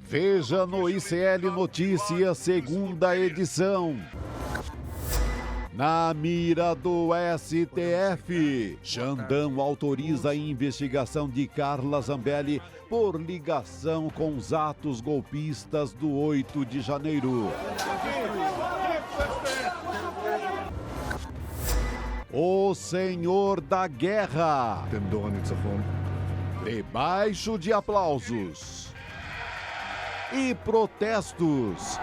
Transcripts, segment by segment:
Veja no ICL Notícias, segunda edição. Na mira do STF, Xandão autoriza a investigação de Carla Zambelli por ligação com os atos golpistas do 8 de janeiro. O Senhor da Guerra. Debaixo de aplausos e protestos.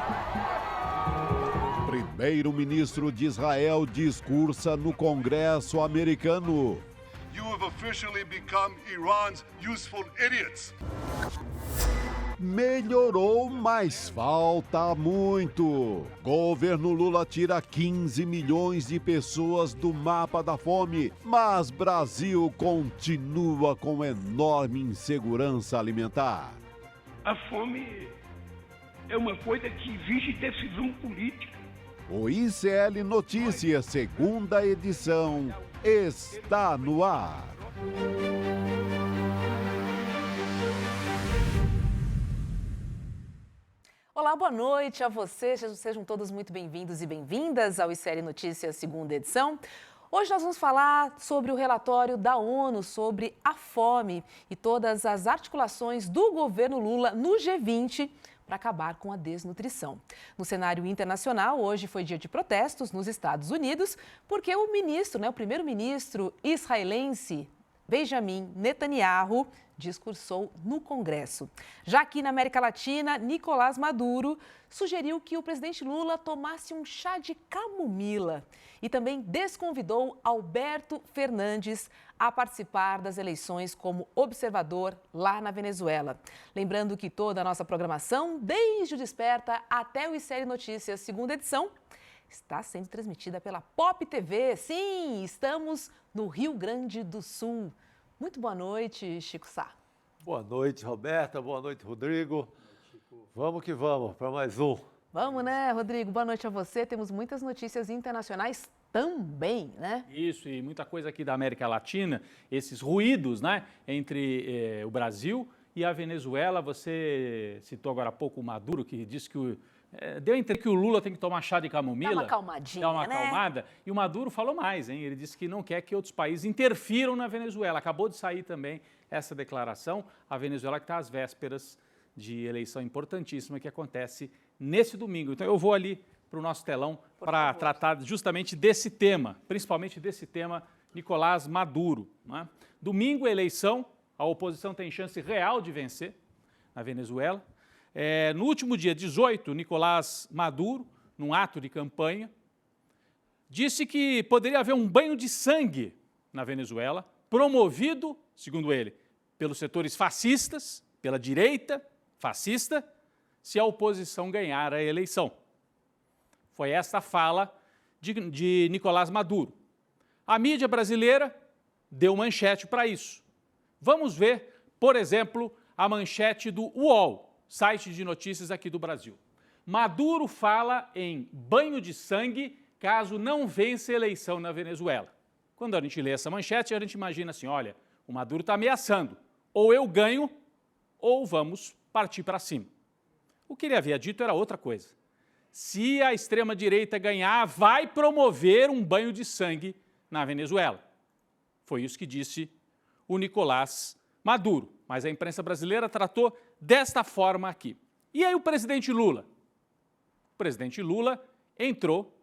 Primeiro-ministro de Israel discursa no Congresso americano. You have officially become Iran's useful idiots. Melhorou, mas falta muito. Governo Lula tira 15 milhões de pessoas do mapa da fome, mas Brasil continua com enorme insegurança alimentar. A fome é uma coisa que exige decisão política. O ICL Notícias, segunda edição, está no ar. Olá, boa noite a vocês. Sejam todos muito bem-vindos e bem-vindas ao ICL Notícias, segunda edição. Hoje nós vamos falar sobre o relatório da ONU sobre a fome e todas as articulações do governo Lula no G20 para acabar com a desnutrição. No cenário internacional, hoje foi dia de protestos nos Estados Unidos, porque o primeiro-ministro israelense Benjamin Netanyahu discursou no Congresso. Já aqui na América Latina, Nicolás Maduro sugeriu que o presidente Lula tomasse um chá de camomila e também desconvidou Alberto Fernandes a participar das eleições como observador lá na Venezuela. Lembrando que toda a nossa programação, desde o Desperta até o ICL Notícias, segunda edição, está sendo transmitida pela Pop TV. Sim, estamos no Rio Grande do Sul. Muito boa noite, Chico Sá. Boa noite, Roberta. Boa noite, Rodrigo. Vamos que vamos para mais um. Vamos, né, Rodrigo? Boa noite a você. Temos muitas notícias internacionais também, né? Isso, e muita coisa aqui da América Latina, esses ruídos, né, entre o Brasil e a Venezuela. Você citou agora há pouco o Maduro, que disse que deu a entender que o Lula tem que tomar chá de camomila. Dá uma acalmadinha, Dá uma né? acalmada. E o Maduro falou mais, hein? Ele disse que não quer que outros países interfiram na Venezuela. Acabou de sair também essa declaração. A Venezuela que está às vésperas de eleição importantíssima que acontece nesse domingo. Então eu vou ali para o nosso telão para tratar justamente desse tema, principalmente desse tema, Nicolás Maduro, né? Domingo, eleição, a oposição tem chance real de vencer na Venezuela. No último dia 18, Nicolás Maduro, num ato de campanha, disse que poderia haver um banho de sangue na Venezuela, promovido, segundo ele, pelos setores fascistas, pela direita fascista, se a oposição ganhar a eleição. Foi essa a fala de Nicolás Maduro. A mídia brasileira deu manchete para isso. Vamos ver, por exemplo, a manchete do UOL, site de notícias aqui do Brasil. Maduro fala em banho de sangue caso não vença a eleição na Venezuela. Quando a gente lê essa manchete, a gente imagina assim, olha, o Maduro está ameaçando, ou eu ganho, ou vamos partir para cima. O que ele havia dito era outra coisa. Se a extrema-direita ganhar, vai promover um banho de sangue na Venezuela. Foi isso que disse o Nicolás Maduro. Mas a imprensa brasileira tratou desta forma aqui. E aí o presidente Lula? O presidente Lula entrou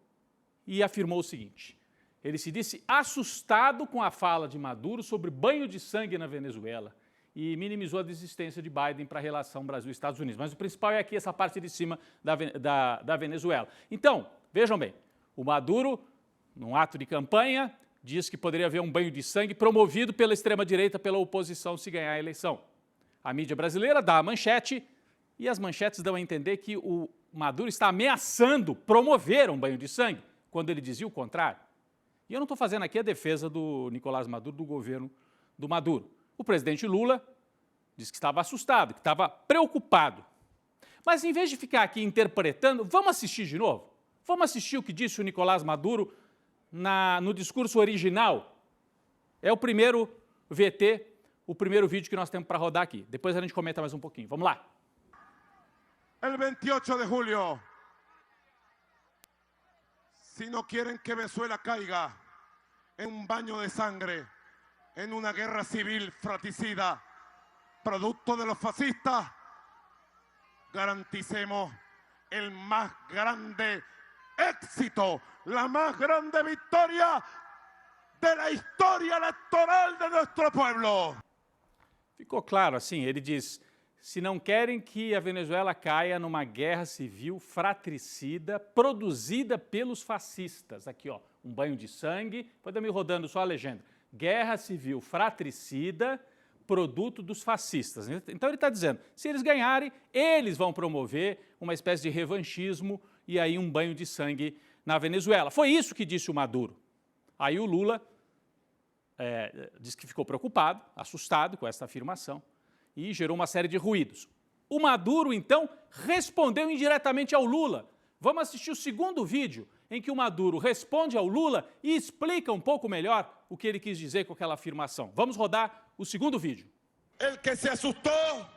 e afirmou o seguinte. Ele se disse assustado com a fala de Maduro sobre banho de sangue na Venezuela e minimizou a desistência de Biden para a relação Brasil-Estados Unidos. Mas o principal é aqui essa parte de cima da Venezuela. Então, vejam bem, o Maduro, num ato de campanha, diz que poderia haver um banho de sangue promovido pela extrema-direita, pela oposição, se ganhar a eleição. A mídia brasileira dá a manchete e as manchetes dão a entender que o Maduro está ameaçando promover um banho de sangue, quando ele dizia o contrário. E eu não estou fazendo aqui a defesa do Nicolás Maduro, do governo do Maduro. O presidente Lula disse que estava assustado, que estava preocupado. Mas em vez de ficar aqui interpretando, vamos assistir de novo? Vamos assistir o que disse o Nicolás Maduro no discurso original? É o primeiro VT, o primeiro vídeo que nós temos para rodar aqui. Depois a gente comenta mais um pouquinho. Vamos lá. el 28 de julio. Si no quieren que Venezuela caiga en un baño de sangre, en una guerra civil fratricida, producto de los fascistas, garanticemos el más grande éxito, la más grande victoria de la história eleitoral de nosso pueblo. Ficou claro, assim, ele diz, se não querem que a Venezuela caia numa guerra civil fratricida produzida pelos fascistas, aqui ó, um banho de sangue, pode me rodando só a legenda, guerra civil fratricida, produto dos fascistas. Então ele está dizendo, se eles ganharem, eles vão promover uma espécie de revanchismo e aí um banho de sangue na Venezuela. Foi isso que disse o Maduro. Aí o Lula disse que ficou preocupado, assustado com essa afirmação e gerou uma série de ruídos. O Maduro, então, respondeu indiretamente ao Lula. Vamos assistir o segundo vídeo em que o Maduro responde ao Lula e explica um pouco melhor o que ele quis dizer com aquela afirmação. Vamos rodar o segundo vídeo. El que se asustó,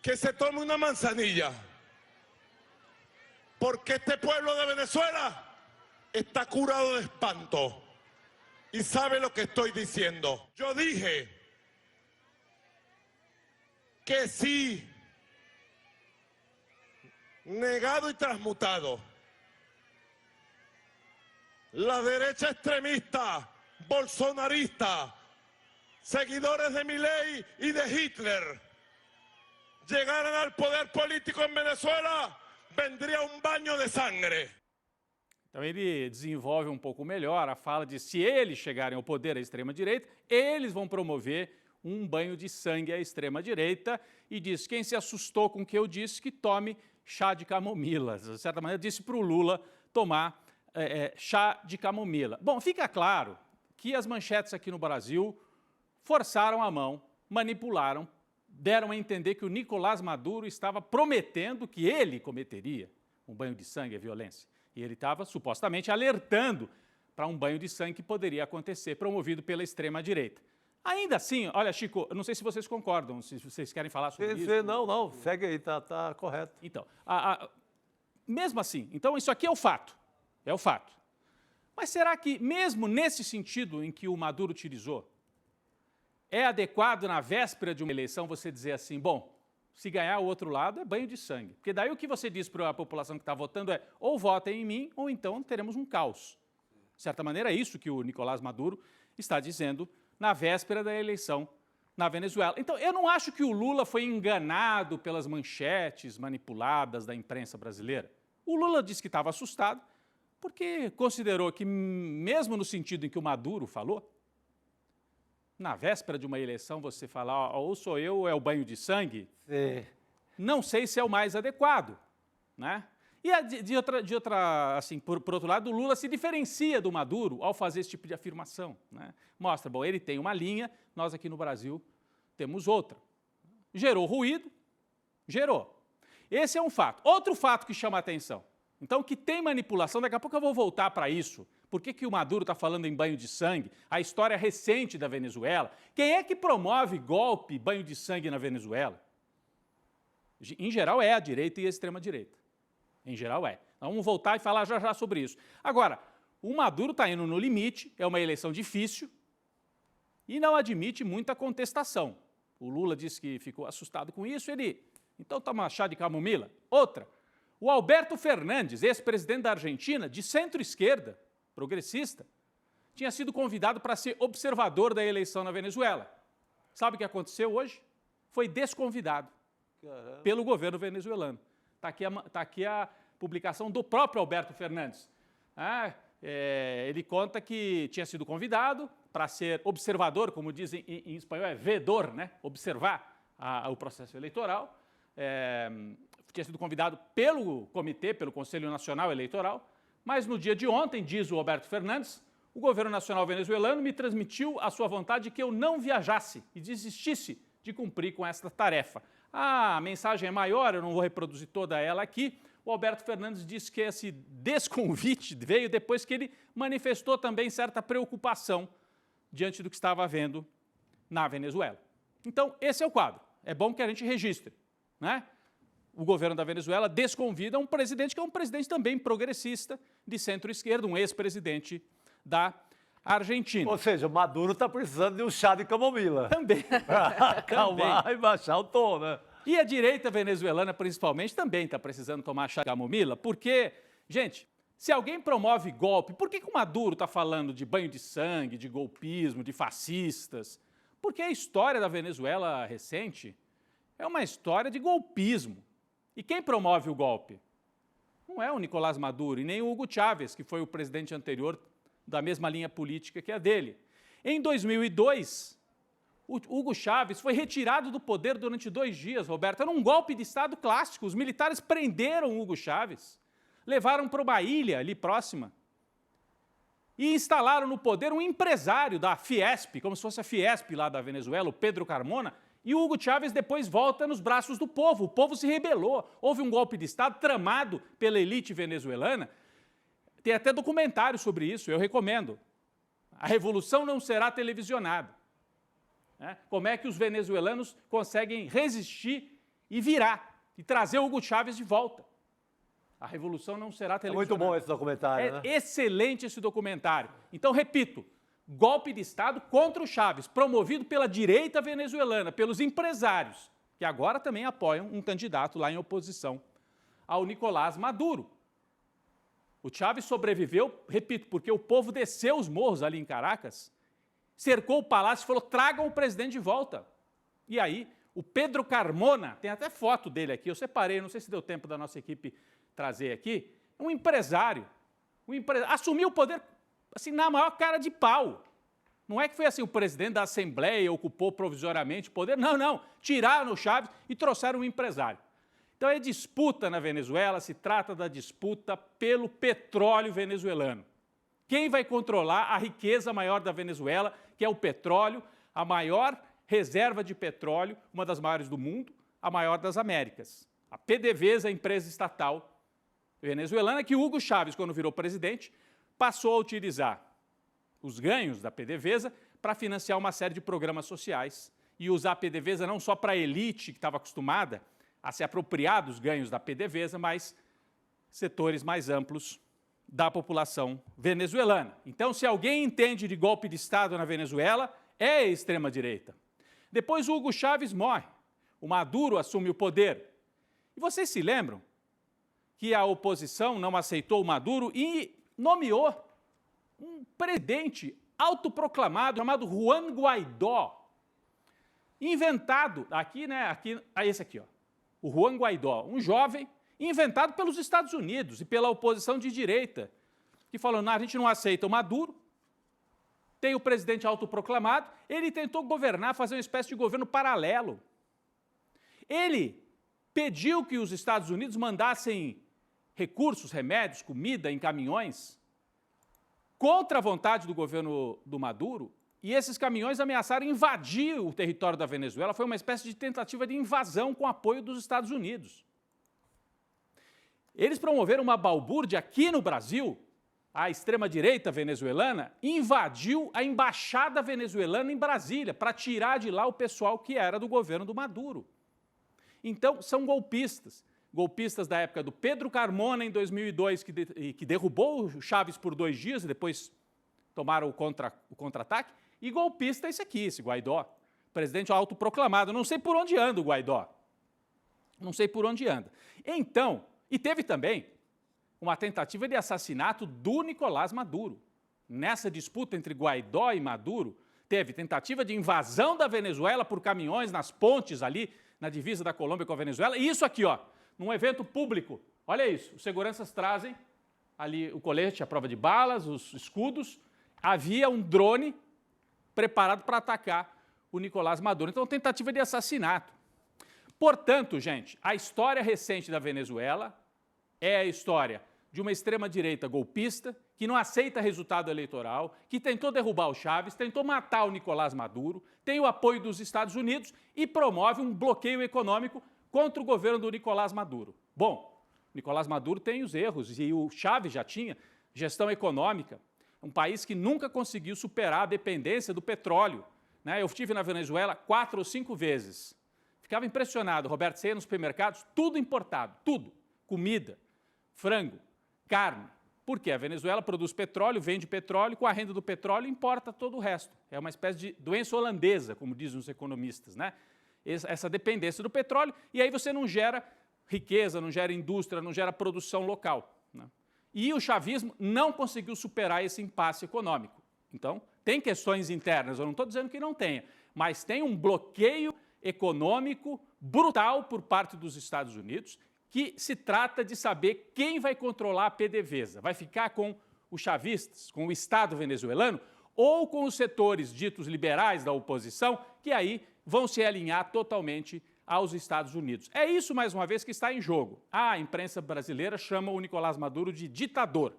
que se tome una manzanilla. Porque este pueblo de Venezuela está curado de espanto y sabe lo que estoy diciendo. Yo dije que sí, negado y transmutado, la derecha extremista, bolsonarista, seguidores de Milei y de Hitler, llegaran al poder político en Venezuela, vendría un baño de sangre. Então ele desenvolve um pouco melhor a fala de se eles chegarem ao poder à extrema-direita, eles vão promover um banho de sangue à extrema-direita e diz, quem se assustou com o que eu disse, que tome chá de camomila. De certa maneira, disse para o Lula tomar chá de camomila. Bom, fica claro que as manchetes aqui no Brasil forçaram a mão, manipularam, deram a entender que o Nicolás Maduro estava prometendo que ele cometeria um banho de sangue à violência. E ele estava, supostamente, alertando para um banho de sangue que poderia acontecer, promovido pela extrema-direita. Ainda assim, olha, Chico, eu não sei se vocês concordam, se vocês querem falar sobre isso. Não, segue aí, tá correto. Então, mesmo assim, então isso aqui é o fato, Mas será que, mesmo nesse sentido em que o Maduro utilizou, é adequado na véspera de uma eleição você dizer assim, bom, se ganhar o outro lado é banho de sangue. Porque daí o que você diz para a população que está votando é ou votem em mim ou então teremos um caos. De certa maneira é isso que o Nicolás Maduro está dizendo na véspera da eleição na Venezuela. Então eu não acho que o Lula foi enganado pelas manchetes manipuladas da imprensa brasileira. O Lula disse que estava assustado porque considerou que, mesmo no sentido em que o Maduro falou, na véspera de uma eleição você falar ou sou eu ou é o banho de sangue, não sei se é o mais adequado, né? E de outra, assim, por outro lado, o Lula se diferencia do Maduro ao fazer esse tipo de afirmação, né? Mostra, bom, ele tem uma linha, nós aqui no Brasil temos outra. Gerou ruído? Gerou. Esse é um fato. Outro fato que chama a atenção. Então, que tem manipulação, daqui a pouco eu vou voltar para isso. Por que o Maduro está falando em banho de sangue? A história recente da Venezuela. Quem é que promove golpe, banho de sangue na Venezuela? Em geral é a direita e a extrema-direita. Em geral é. Então, vamos voltar e falar já sobre isso. Agora, o Maduro está indo no limite, é uma eleição difícil e não admite muita contestação. O Lula disse que ficou assustado com isso, então toma chá de camomila. Outra, o Alberto Fernandes, ex-presidente da Argentina, de centro-esquerda, progressista, tinha sido convidado para ser observador da eleição na Venezuela. Sabe o que aconteceu hoje? Foi desconvidado pelo governo venezuelano. Está aqui a publicação do próprio Alberto Fernandes. Ele conta que tinha sido convidado para ser observador, como dizem em espanhol, é vedor, né? Observar o processo eleitoral. Tinha sido convidado pelo comitê, pelo Conselho Nacional Eleitoral, mas no dia de ontem, diz o Alberto Fernandes, o governo nacional venezuelano me transmitiu a sua vontade de que eu não viajasse e desistisse de cumprir com esta tarefa. A mensagem é maior, eu não vou reproduzir toda ela aqui. O Alberto Fernandes disse que esse desconvite veio depois que ele manifestou também certa preocupação diante do que estava havendo na Venezuela. Então, esse é o quadro. É bom que a gente registre, né? o governo da Venezuela desconvida um presidente que é um presidente também progressista, de centro-esquerda, um ex-presidente da Argentina. Ou seja, o Maduro está precisando de um chá de camomila. Também. Para acalmar e baixar o tom, né? E a direita venezuelana, principalmente, também está precisando tomar chá de camomila, porque, gente, se alguém promove golpe, por que o Maduro está falando de banho de sangue, de golpismo, de fascistas? Porque a história da Venezuela recente é uma história de golpismo. E quem promove o golpe? Não é o Nicolás Maduro e nem o Hugo Chávez, que foi o presidente anterior da mesma linha política que a dele. Em 2002, o Hugo Chávez foi retirado do poder durante 2 dias, Roberto. Era um golpe de Estado clássico. Os militares prenderam o Hugo Chávez, levaram para uma ilha ali próxima e instalaram no poder um empresário da Fiesp, como se fosse a Fiesp lá da Venezuela, o Pedro Carmona, e o Hugo Chávez depois volta nos braços do povo. O povo se rebelou. Houve um golpe de Estado tramado pela elite venezuelana. Tem até documentário sobre isso, eu recomendo. A revolução não será televisionada. Como é que os venezuelanos conseguem resistir e virar, e trazer o Hugo Chávez de volta. A revolução não será televisionada. É muito bom esse documentário, né? É excelente esse documentário. Então, repito, golpe de Estado contra o Chávez, promovido pela direita venezuelana, pelos empresários, que agora também apoiam um candidato lá em oposição ao Nicolás Maduro. O Chávez sobreviveu, repito, porque o povo desceu os morros ali em Caracas, cercou o palácio e falou, tragam o presidente de volta. E aí, o Pedro Carmona, tem até foto dele aqui, eu separei, não sei se deu tempo da nossa equipe trazer aqui, um empresário, assumiu o poder assim, na maior cara de pau. Não é que foi assim, o presidente da Assembleia ocupou provisoriamente o poder, não, tiraram o Chávez e trouxeram um empresário. Então, é disputa na Venezuela, se trata da disputa pelo petróleo venezuelano. Quem vai controlar a riqueza maior da Venezuela, que é o petróleo, a maior reserva de petróleo, uma das maiores do mundo, a maior das Américas. A PDVSA, a empresa estatal venezuelana, que Hugo Chávez, quando virou presidente, passou a utilizar os ganhos da PDVSA para financiar uma série de programas sociais e usar a PDVSA não só para a elite que estava acostumada a se apropriar dos ganhos da PDVSA, mas setores mais amplos da população venezuelana. Então, se alguém entende de golpe de Estado na Venezuela, é a extrema-direita. Depois, o Hugo Chávez morre, o Maduro assume o poder. E vocês se lembram que a oposição não aceitou o Maduro e nomeou um presidente autoproclamado chamado Juan Guaidó, inventado, esse aqui, ó, o Juan Guaidó, um jovem inventado pelos Estados Unidos e pela oposição de direita, que falou, não, a gente não aceita o Maduro, tem o presidente autoproclamado, ele tentou governar, fazer uma espécie de governo paralelo. Ele pediu que os Estados Unidos mandassem recursos, remédios, comida em caminhões contra a vontade do governo do Maduro, e esses caminhões ameaçaram invadir o território da Venezuela. Foi uma espécie de tentativa de invasão com apoio dos Estados Unidos. Eles promoveram uma balbúrdia aqui no Brasil. A extrema-direita venezuelana invadiu a embaixada venezuelana em Brasília para tirar de lá o pessoal que era do governo do Maduro. Então, são golpistas. Golpistas da época do Pedro Carmona, em 2002, que derrubou o Chávez por 2 dias e depois tomaram o contra-ataque. E golpista esse Guaidó, presidente autoproclamado. Não sei por onde anda o Guaidó. Não sei por onde anda. Então, e teve também uma tentativa de assassinato do Nicolás Maduro. Nessa disputa entre Guaidó e Maduro, teve tentativa de invasão da Venezuela por caminhões nas pontes ali, na divisa da Colômbia com a Venezuela. E isso aqui, ó, num evento público. Olha isso, os seguranças trazem ali o colete, a prova de balas, os escudos. Havia um drone preparado para atacar o Nicolás Maduro. Então, tentativa de assassinato. Portanto, gente, a história recente da Venezuela é a história de uma extrema-direita golpista que não aceita resultado eleitoral, que tentou derrubar o Chávez, tentou matar o Nicolás Maduro, tem o apoio dos Estados Unidos e promove um bloqueio econômico contra o governo do Nicolás Maduro. Bom, o Nicolás Maduro tem os erros e o Chávez já tinha gestão econômica, um país que nunca conseguiu superar a dependência do petróleo. Eu estive na Venezuela 4 ou 5 vezes. Ficava impressionado, Roberto, você ia nos supermercados, tudo importado, tudo. Comida, frango, carne. Por quê? A Venezuela produz petróleo, vende petróleo, com a renda do petróleo importa todo o resto. É uma espécie de doença holandesa, como dizem os economistas, né? Essa dependência do petróleo, e aí você não gera riqueza, não gera indústria, não gera produção local, né? E o chavismo não conseguiu superar esse impasse econômico. Então, tem questões internas, eu não estou dizendo que não tenha, mas tem um bloqueio econômico brutal por parte dos Estados Unidos, que se trata de saber quem vai controlar a PDVSA. Vai ficar com os chavistas, com o Estado venezuelano, ou com os setores ditos liberais da oposição, que aí vão se alinhar totalmente aos Estados Unidos. É isso, mais uma vez, que está em jogo. A imprensa brasileira chama o Nicolás Maduro de ditador.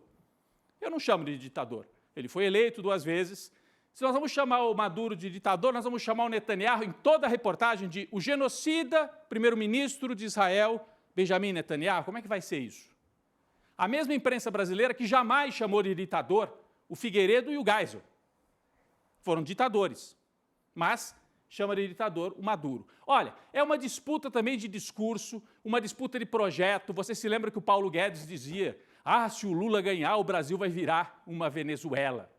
Eu não chamo de ditador. Ele foi eleito 2 vezes. Se nós vamos chamar o Maduro de ditador, nós vamos chamar o Netanyahu, em toda a reportagem, de o genocida primeiro-ministro de Israel, Benjamin Netanyahu. Como é que vai ser isso? A mesma imprensa brasileira que jamais chamou de ditador o Figueiredo e o Geisel. Foram ditadores, mas chama de ditador o Maduro. Olha, é uma disputa também de discurso, uma disputa de projeto. Você se lembra que o Paulo Guedes dizia: se o Lula ganhar, o Brasil vai virar uma Venezuela,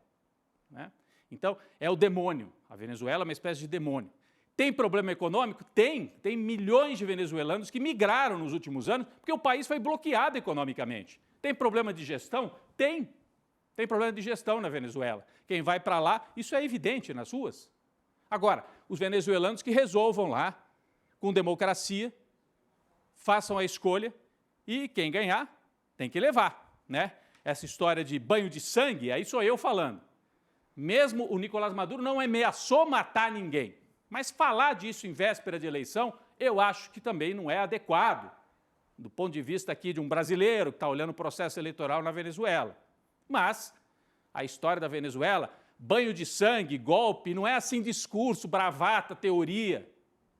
né? Então, é o demônio. A Venezuela é uma espécie de demônio. Tem problema econômico? Tem milhões de venezuelanos que migraram nos últimos anos porque o país foi bloqueado economicamente. Tem problema de gestão? Tem problema de gestão na Venezuela. Quem vai para lá, isso é evidente nas ruas. Agora, os venezuelanos que resolvam lá, com democracia, façam a escolha e quem ganhar tem que levar, né? Essa história de banho de sangue, aí sou eu falando. Mesmo o Nicolás Maduro não ameaçou matar ninguém, mas falar disso em véspera de eleição, eu acho que também não é adequado, do ponto de vista aqui de um brasileiro que está olhando o processo eleitoral na Venezuela. Mas a história da Venezuela, banho de sangue, golpe, não é assim discurso, bravata, teoria.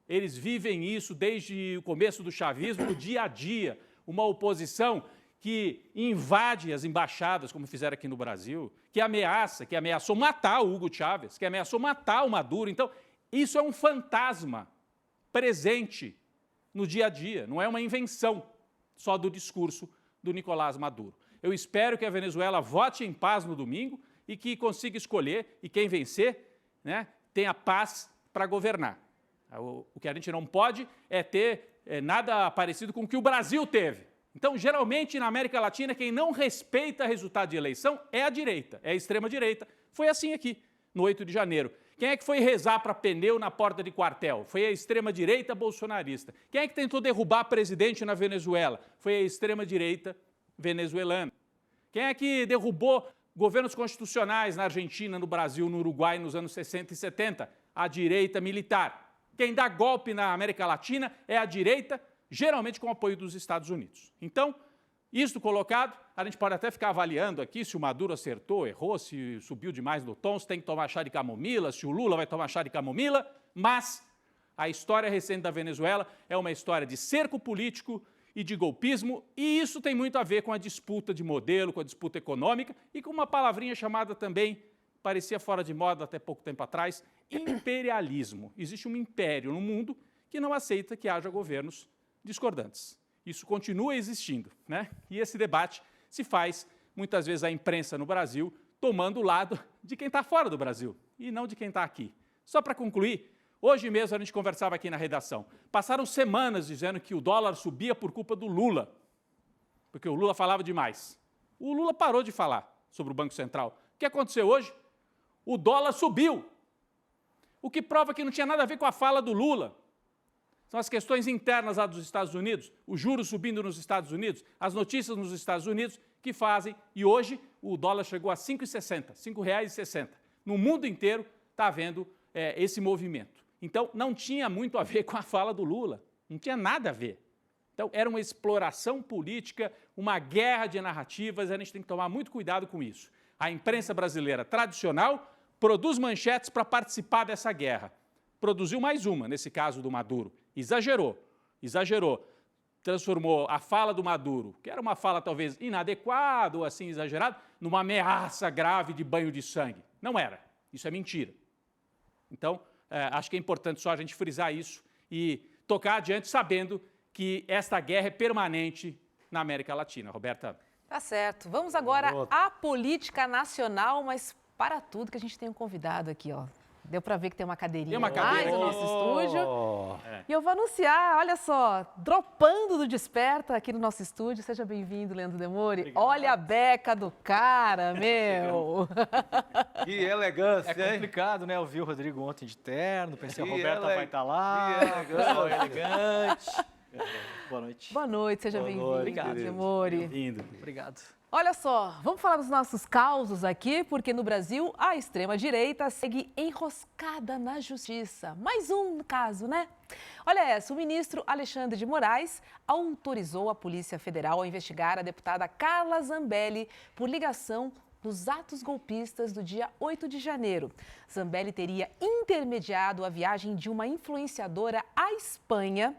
Eles vivem isso desde o começo do chavismo, no dia a dia. Uma oposição que invade as embaixadas, como fizeram aqui no Brasil, que ameaçou matar o Hugo Chávez, que ameaçou matar o Maduro. Então, isso é um fantasma presente no dia a dia, não é uma invenção só do discurso do Nicolás Maduro. Eu espero que a Venezuela vote em paz no domingo e que consiga escolher, e quem vencer, né, tenha paz para governar. O que a gente não pode é ter nada parecido com o que o Brasil teve. Então, geralmente, na América Latina, quem não respeita resultado de eleição é a direita, é a extrema-direita. Foi assim aqui, no 8 de janeiro. Quem é que foi rezar para pneu na porta de quartel? Foi a extrema-direita bolsonarista. Quem é que tentou derrubar presidente na Venezuela? Foi a extrema-direita venezuelana. Quem é que derrubou governos constitucionais na Argentina, no Brasil, no Uruguai, nos anos 60 e 70? A direita militar. Quem dá golpe na América Latina é a direita, geralmente com o apoio dos Estados Unidos. Então, isso colocado, a gente pode até ficar avaliando aqui se o Maduro acertou, errou, se subiu demais no tom, se tem que tomar chá de camomila, se o Lula vai tomar chá de camomila, mas a história recente da Venezuela é uma história de cerco político e de golpismo, e isso tem muito a ver com a disputa de modelo, com a disputa econômica e com uma palavrinha chamada também, parecia fora de moda até pouco tempo atrás, imperialismo. Existe um império no mundo que não aceita que haja governos discordantes. Isso continua existindo, né? E esse debate se faz, muitas vezes, a imprensa no Brasil tomando o lado de quem está fora do Brasil e não de quem está aqui. Só para concluir, hoje mesmo a gente conversava aqui na redação. Passaram semanas dizendo que o dólar subia por culpa do Lula, porque o Lula falava demais. O Lula parou de falar sobre o Banco Central. O que aconteceu hoje? O dólar subiu, o que prova que não tinha nada a ver com a fala do Lula. São as questões internas lá dos Estados Unidos, os juros subindo nos Estados Unidos, as notícias nos Estados Unidos que fazem, e hoje o dólar chegou a R$ 5,60, R$ 5,60. No mundo inteiro está havendo esse movimento. Então, não tinha muito a ver com a fala do Lula, não tinha nada a ver. Então, era uma exploração política, uma guerra de narrativas, a gente tem que tomar muito cuidado com isso. A imprensa brasileira tradicional produz manchetes para participar dessa guerra. Produziu mais uma, nesse caso do Maduro. Exagerou, transformou a fala do Maduro, que era uma fala talvez inadequada ou assim exagerada, numa ameaça grave de banho de sangue. Não era, isso é mentira. Então, acho que é importante só a gente frisar isso e tocar adiante sabendo que esta guerra é permanente na América Latina. Roberta. Tá certo. Vamos agora à política nacional, mas para tudo que a gente tem um convidado aqui, ó. Deu para ver que tem uma cadeirinha mais no nosso estúdio. E eu vou anunciar, olha só, dropando do Desperta aqui no nosso estúdio. Seja bem-vindo, Leandro Demori. Obrigado. Olha a beca do cara, meu. Que elegância, É complicado, né? Eu vi o Rodrigo ontem de terno, pensei, a Roberta vai estar lá. Que elegante. Boa noite. Boa noite, seja bem-vindo. Obrigado, Demori. Bem-vindo. Obrigado. Olha só, vamos falar dos nossos causos aqui, porque no Brasil a extrema-direita segue enroscada na justiça. Mais um caso, né? Olha essa, o ministro Alexandre de Moraes autorizou a Polícia Federal a investigar a deputada Carla Zambelli por ligação nos atos golpistas do dia 8 de janeiro. Zambelli teria intermediado a viagem de uma influenciadora à Espanha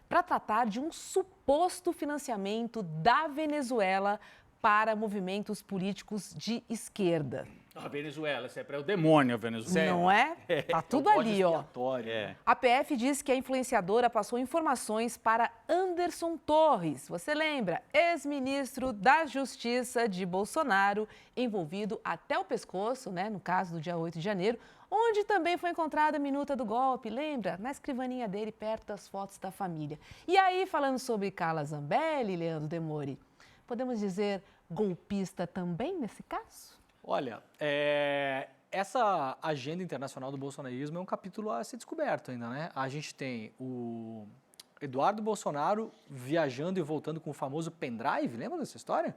para tratar de um suposto financiamento da Venezuela para movimentos políticos de esquerda. A Venezuela, sempre é o demônio, a Venezuela. Não é? Tá tudo ali, ó. A PF diz que a influenciadora passou informações para Anderson Torres, você lembra? Ex-ministro da Justiça de Bolsonaro, envolvido até o pescoço, né, no caso do dia 8 de janeiro, onde também foi encontrada a minuta do golpe, lembra? Na escrivaninha dele, perto das fotos da família. E aí, falando sobre Carla Zambelli, Leandro Demori, podemos dizer golpista também nesse caso? Olha, essa agenda internacional do bolsonarismo é um capítulo a ser descoberto ainda, né? A gente tem o Eduardo Bolsonaro viajando e voltando com o famoso pendrive, lembra dessa história?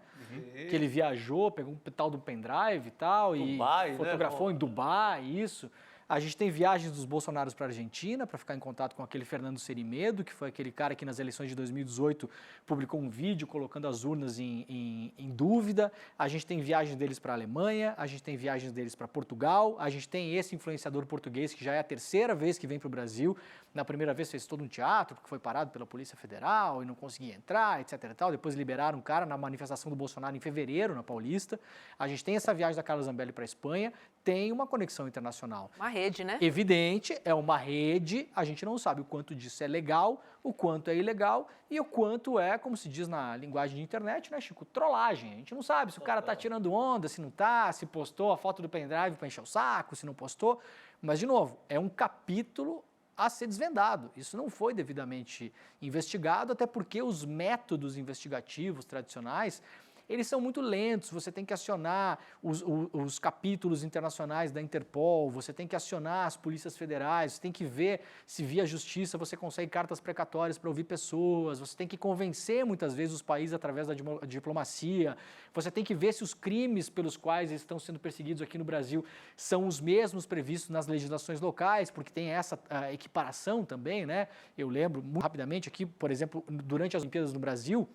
Que ele viajou, pegou um tal do pendrive e tal, Dubai, e fotografou em Dubai, isso. A gente tem viagens dos Bolsonaros para a Argentina, para ficar em contato com aquele Fernando Serimedo, que foi aquele cara que nas eleições de 2018 publicou um vídeo colocando as urnas em dúvida. A gente tem viagens deles para a Alemanha, a gente tem viagens deles para Portugal, a gente tem esse influenciador português que já é a terceira vez que vem para o Brasil. Na primeira vez fez todo um teatro, porque foi parado pela Polícia Federal e não conseguia entrar, etc. e tal. Depois liberaram o cara na manifestação do Bolsonaro em fevereiro, na Paulista. A gente tem essa viagem da Carla Zambelli para a Espanha, tem uma conexão internacional. Uma rede, né? Evidente, é uma rede, a gente não sabe o quanto disso é legal, o quanto é ilegal e o quanto é, como se diz na linguagem de internet, né, Chico, trollagem. A gente não sabe se o cara tá tirando onda, se não tá, se postou a foto do pendrive para encher o saco, se não postou. Mas, de novo, é um capítulo a ser desvendado. Isso não foi devidamente investigado, até porque os métodos investigativos tradicionais, eles são muito lentos, você tem que acionar os capítulos internacionais da Interpol, você tem que acionar as polícias federais, você tem que ver se via justiça você consegue cartas precatórias para ouvir pessoas, você tem que convencer muitas vezes os países através da diplomacia, você tem que ver se os crimes pelos quais eles estão sendo perseguidos aqui no Brasil são os mesmos previstos nas legislações locais, porque tem essa equiparação também, né? Eu lembro muito rapidamente aqui, por exemplo, durante as Olimpíadas no Brasil,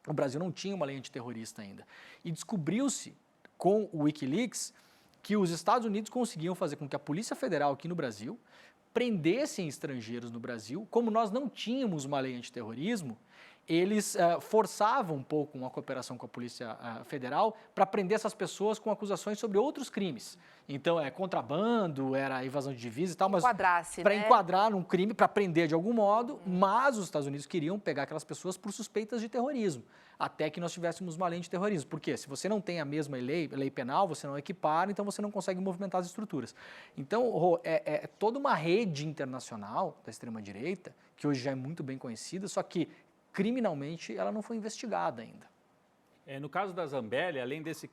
o Brasil não tinha uma lei antiterrorista ainda. E descobriu-se, com o Wikileaks, que os Estados Unidos conseguiam fazer com que a Polícia Federal aqui no Brasil prendessem estrangeiros no Brasil. Como nós não tínhamos uma lei antiterrorismo, eles forçavam um pouco uma cooperação com a Polícia Federal para prender essas pessoas com acusações sobre outros crimes. Então, contrabando, era evasão de divisas e tal, mas para enquadrar num crime, para prender de algum modo, mas os Estados Unidos queriam pegar aquelas pessoas por suspeitas de terrorismo, até que nós tivéssemos uma lei de terrorismo. Por quê? Se você não tem a mesma lei penal, você não equipara, então você não consegue movimentar as estruturas. Então, é toda uma rede internacional da extrema-direita, que hoje já é muito bem conhecida, só que criminalmente ela não foi investigada ainda. No caso da Zambelli, além desse...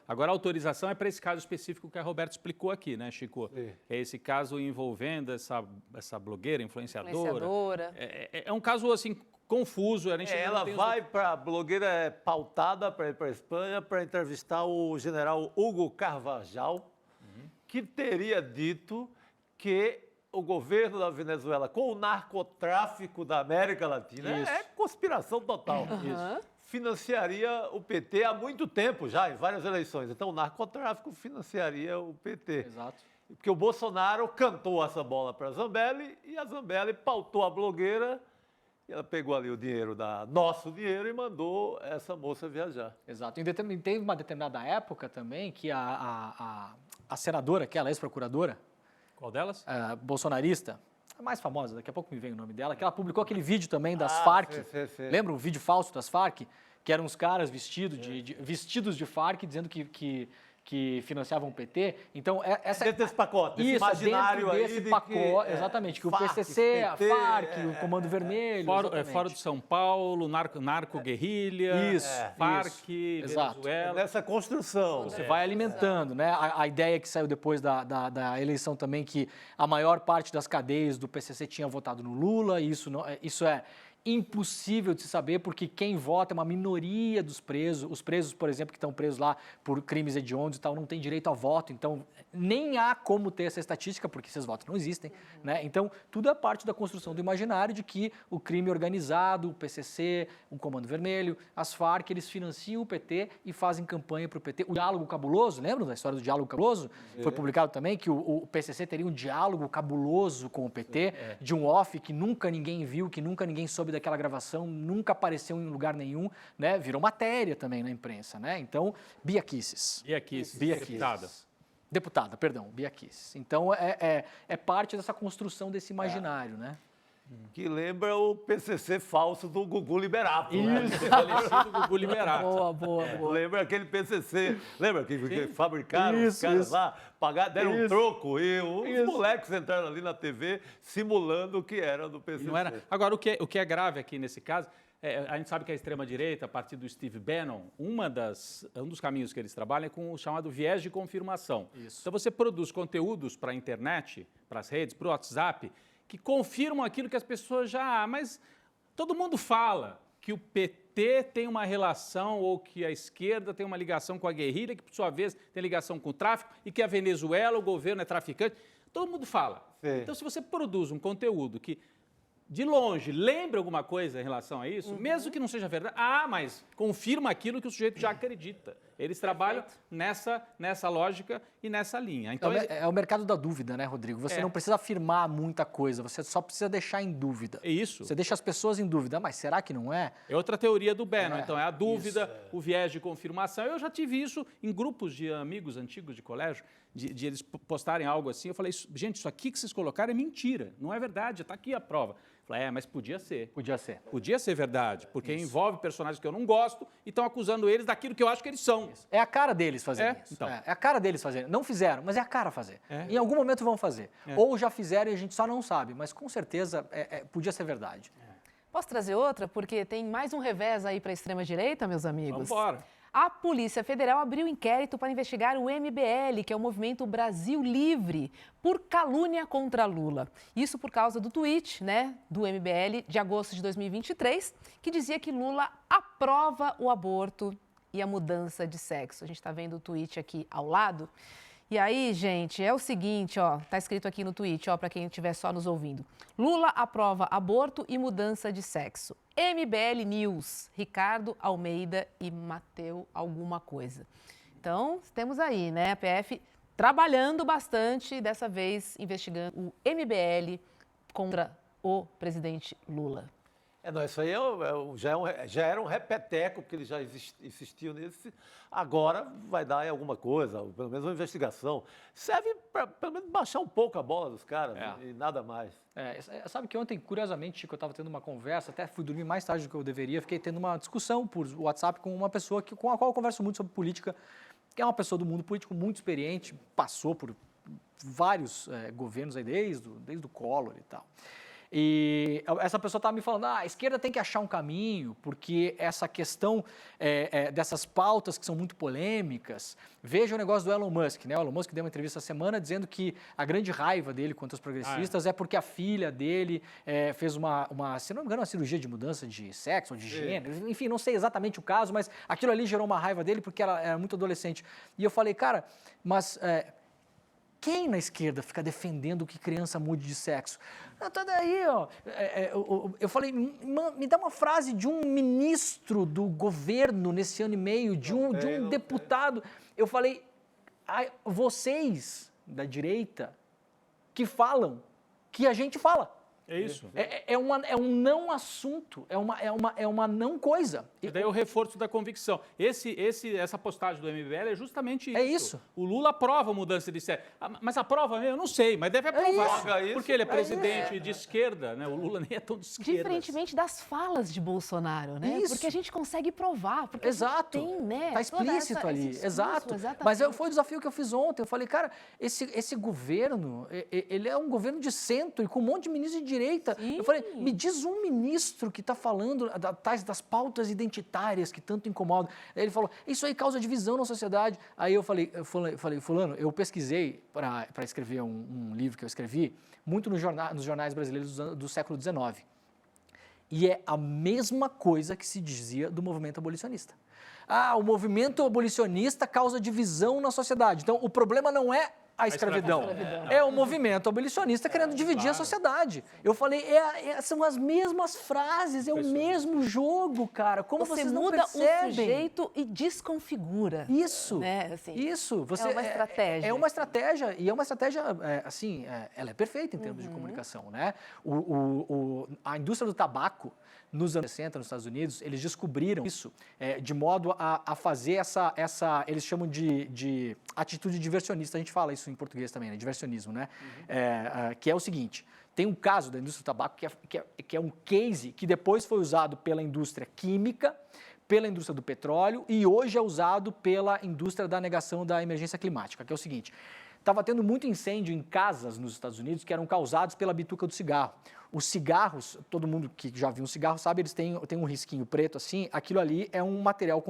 agora a autorização é para esse caso específico que a Roberta explicou aqui, né, Chico? Sim. É esse caso envolvendo essa blogueira, influenciadora. É um caso, assim, confuso. A gente ela vai para a blogueira pautada para ir para a Espanha para entrevistar o general Hugo Carvajal, que teria dito que o governo da Venezuela com o narcotráfico da América Latina é conspiração total. Isso. Financiaria o PT há muito tempo já, em várias eleições. Então, o narcotráfico financiaria o PT. Exato. Porque o Bolsonaro cantou essa bola para a Zambelli e a Zambelli pautou a blogueira e ela pegou ali o dinheiro, nosso dinheiro, e mandou essa moça viajar. Exato. E teve uma determinada época também que a senadora, aquela ex-procuradora... Qual delas? Bolsonarista, a mais famosa, daqui a pouco me vem o nome dela, que ela publicou aquele vídeo também das Farc. Sim. Lembra um vídeo falso das Farc? Que eram uns caras vestidos de Farc dizendo que financiavam o PT. Então, essa... Dentro desse pacote, desse isso, imaginário dentro aí desse de pacote, que, exatamente, que o Farc, PCC, a PT, Farc, o Comando Vermelho... Fora de São Paulo, narco-guerrilha, Isso, Farc, exato. Venezuela. Nessa construção. Você vai alimentando, né? A ideia que saiu depois da eleição também, que a maior parte das cadeias do PCC tinha votado no Lula, e isso é impossível de se saber, porque quem vota é uma minoria dos presos. Os presos, por exemplo, que estão presos lá por crimes hediondos e tal, não têm direito a voto. Então, nem há como ter essa estatística, porque esses votos não existem, né? Então, tudo é parte da construção do imaginário de que o crime organizado, o PCC, o Comando Vermelho, as Farc, eles financiam o PT e fazem campanha para o PT. O diálogo cabuloso, lembram da história do diálogo cabuloso? Foi publicado também que o PCC teria um diálogo cabuloso com o PT, de um off que nunca ninguém viu, que nunca ninguém soube daquela gravação, nunca apareceu em lugar nenhum, né? Virou matéria também na imprensa, né? Então, Bia Kicis. Deputada, perdão, Bia Kicis. Então, é parte dessa construção desse imaginário, né? Que lembra o PCC falso do Gugu Liberato. Né? Isso, falecido Gugu Liberato. Boa. Lembra aquele PCC? Lembra que fabricaram os caras lá, deram um troco e os moleques entraram ali na TV simulando que era do PCC. Não era. Agora, o que é grave aqui nesse caso, a gente sabe que a extrema-direita, a partir do Steve Bannon, um dos caminhos que eles trabalham é com o chamado viés de confirmação. Isso. Então, você produz conteúdos para a internet, para as redes, para o WhatsApp, que confirmam aquilo que as pessoas já... Mas todo mundo fala que o PT tem uma relação ou que a esquerda tem uma ligação com a guerrilha, que, por sua vez, tem ligação com o tráfico e que a Venezuela, o governo é traficante. Todo mundo fala. Sim. Então, se você produz um conteúdo que, de longe, lembra alguma coisa em relação a isso, mesmo que não seja verdade, mas confirma aquilo que o sujeito já acredita. Eles trabalham nessa lógica e nessa linha. Então, é o mercado da dúvida, né, Rodrigo? Você não precisa afirmar muita coisa, você só precisa deixar em dúvida. É isso. Você deixa as pessoas em dúvida, mas será que não é? É outra teoria do Bannon. Então, é a dúvida, o viés de confirmação. Eu já tive isso em grupos de amigos antigos de colégio, de eles postarem algo assim. Eu falei, gente, isso aqui que vocês colocaram é mentira, não é verdade, está aqui a prova. Eu falei, mas podia ser. Podia ser verdade, porque envolve personagens que eu não gosto e estão acusando eles daquilo que eu acho que eles são. Isso. É a cara deles fazerem isso. Então. É a cara deles fazerem. Não fizeram, mas é a cara fazer. Em algum momento vão fazer. Ou já fizeram e a gente só não sabe, mas com certeza podia ser verdade. Posso trazer outra? Porque tem mais um revés aí para a extrema-direita, meus amigos. Vamos embora. A Polícia Federal abriu inquérito para investigar o MBL, que é o Movimento Brasil Livre, por calúnia contra Lula. Isso por causa do tweet, do MBL de agosto de 2023, que dizia que Lula aprova o aborto e a mudança de sexo. A gente está vendo o tweet aqui ao lado. E aí, gente, é o seguinte, tá escrito aqui no tweet, para quem estiver só nos ouvindo. Lula aprova aborto e mudança de sexo. MBL News, Ricardo Almeida e Mateu alguma coisa. Então, temos aí, a PF trabalhando bastante, dessa vez investigando o MBL contra o presidente Lula. Isso aí já era um repeteco, porque ele já insistiu nesse. Agora vai dar em alguma coisa, pelo menos uma investigação. Serve para, pelo menos, baixar um pouco a bola dos caras e nada mais. Sabe que ontem, curiosamente, Chico, eu estava tendo uma conversa, até fui dormir mais tarde do que eu deveria, fiquei tendo uma discussão por WhatsApp com uma pessoa com a qual eu converso muito sobre política, que é uma pessoa do mundo político muito experiente, passou por vários governos aí, desde o Collor e tal. E essa pessoa estava me falando, a esquerda tem que achar um caminho, porque essa questão dessas pautas que são muito polêmicas, veja o negócio do Elon Musk, né? O Elon Musk deu uma entrevista essa semana dizendo que a grande raiva dele contra os progressistas é porque a filha dele fez se não me engano, uma cirurgia de mudança de sexo ou de gênero, enfim, não sei exatamente o caso, mas aquilo ali gerou uma raiva dele porque ela era muito adolescente. E eu falei, cara, mas... quem na esquerda fica defendendo que criança mude de sexo? Tá daí, eu falei, me dá uma frase de um ministro do governo nesse ano e meio, de um deputado. Eu falei, vocês da direita que falam que a gente fala. É isso. É um não assunto, é uma não coisa. E daí o reforço da convicção. Essa postagem do MBL é justamente isso. É isso. O Lula aprova a mudança de sede. Mas aprova mesmo? Eu não sei, mas deve aprovar. isso. Porque ele é presidente de esquerda, né? O Lula nem é tão de esquerda. Diferentemente das falas de Bolsonaro, né? Isso. Porque a gente consegue provar. Porque Exato. a gente tem, né? Tá explícito ali. esse Exato. exatamente. Mas foi o desafio que eu fiz ontem. Eu falei, cara, esse governo, ele é um governo de centro e com um monte de ministro de direita. Sim. Eu falei, me diz um ministro que está falando das pautas identitárias que tanto incomodam. Aí ele falou, isso aí causa divisão na sociedade. Aí eu falei, fulano, eu pesquisei para escrever um livro que eu escrevi, muito nos jornais brasileiros do século XIX. E é a mesma coisa que se dizia do movimento abolicionista. O movimento abolicionista causa divisão na sociedade. Então, o problema não é a escravidão. É o movimento abolicionista querendo dividir a sociedade. Eu falei, são as mesmas frases, é o mesmo jogo, cara. Como Você vocês não muda percebem? o sujeito e desconfigura. Isso, né? Assim, isso. é uma estratégia. É uma estratégia, e é uma estratégia, ela é perfeita em termos de comunicação, né? A indústria do tabaco, nos anos 60, nos Estados Unidos, eles descobriram isso de modo a fazer eles chamam de atitude diversionista. A gente fala isso em português também, né? Diversionismo, né? Que é o seguinte, tem um caso da indústria do tabaco que é um case que depois foi usado pela indústria química, pela indústria do petróleo e hoje é usado pela indústria da negação da emergência climática, que é o seguinte, estava tendo muito incêndio em casas nos Estados Unidos que eram causados pela bituca do cigarro. Os cigarros, todo mundo que já viu um cigarro sabe, eles têm um risquinho preto assim, aquilo ali é um material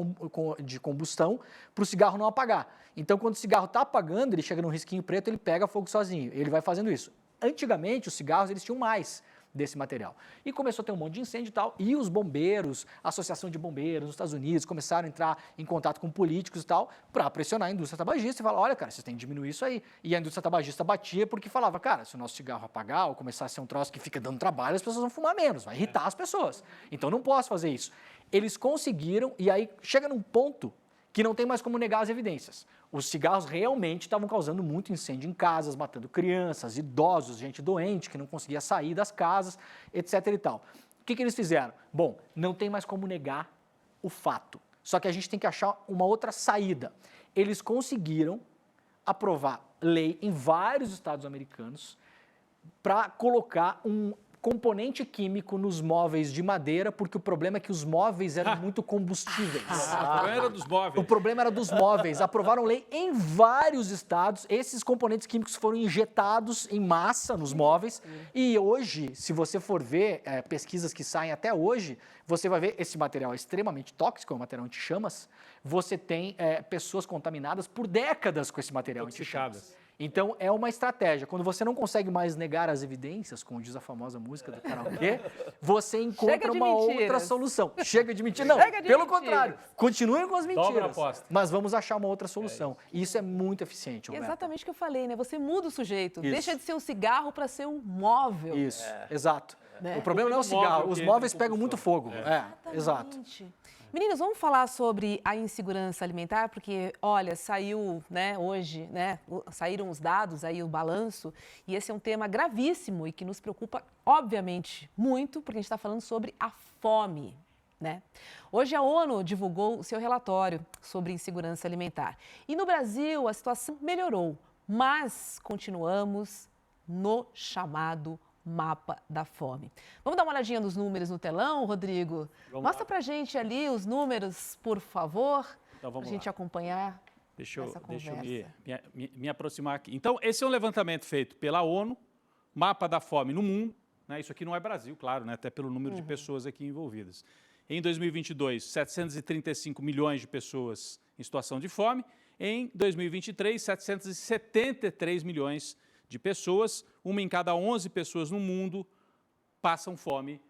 de combustão para o cigarro não apagar. Então, quando o cigarro está apagando, ele chega num risquinho preto, ele pega fogo sozinho, ele vai fazendo isso. Antigamente, os cigarros, eles tinham mais desse material. E começou a ter um monte de incêndio e tal, e os bombeiros, a Associação de Bombeiros nos Estados Unidos, começaram a entrar em contato com políticos e tal, para pressionar a indústria tabagista e falar, olha, cara, vocês têm que diminuir isso aí. E a indústria tabagista batia porque falava, cara, se o nosso cigarro apagar ou começar a ser um troço que fica dando trabalho, as pessoas vão fumar menos, vai irritar as pessoas. Então, não posso fazer isso. Eles conseguiram, e aí chega num ponto que não tem mais como negar as evidências. Os cigarros realmente estavam causando muito incêndio em casas, matando crianças, idosos, gente doente que não conseguia sair das casas, etc. e tal. O que eles fizeram? Bom, não tem mais como negar o fato. Só que a gente tem que achar uma outra saída. Eles conseguiram aprovar lei em vários estados americanos para colocar um componente químico nos móveis de madeira, porque o problema é que os móveis eram muito combustíveis. O problema era dos móveis. O problema era dos móveis. Aprovaram lei em vários estados. Esses componentes químicos foram injetados em massa nos móveis. E hoje, se você for ver pesquisas que saem até hoje, você vai ver esse material é extremamente tóxico, é um material anti-chamas. Você tem pessoas contaminadas por décadas com esse material anti-chamas. Então, é uma estratégia. Quando você não consegue mais negar as evidências, como diz a famosa música do karaokê, você encontra uma outra solução. Chega de mentir. Não, pelo contrário. Continuem com as mentiras. Mas vamos achar uma outra solução. E isso é muito eficiente, Roberto. Exatamente o que eu falei, né? Você muda o sujeito. Isso. Deixa de ser um cigarro para ser um móvel. Isso, exato. Né? O problema não é o cigarro. Os móveis pegam muito fogo. Exato. Meninos, vamos falar sobre a insegurança alimentar, porque, olha, saiu, né, hoje, né, saíram os dados aí, o balanço, e esse é um tema gravíssimo e que nos preocupa, obviamente, muito, porque a gente está falando sobre a fome, né? Hoje a ONU divulgou o seu relatório sobre insegurança alimentar. E no Brasil a situação melhorou, mas continuamos no chamado mapa da fome. Vamos dar uma olhadinha nos números no telão, Rodrigo? Mostra pra gente ali os números, por favor, então, pra gente acompanhar essa conversa. Deixa eu me aproximar aqui. Então, esse é um levantamento feito pela ONU, mapa da fome no mundo, né? Isso aqui não é Brasil, claro, né? Até pelo número de pessoas aqui envolvidas. Em 2022, 735 milhões de pessoas em situação de fome. Em 2023, 773 milhões de pessoas, uma em cada 11 pessoas no mundo passam fome.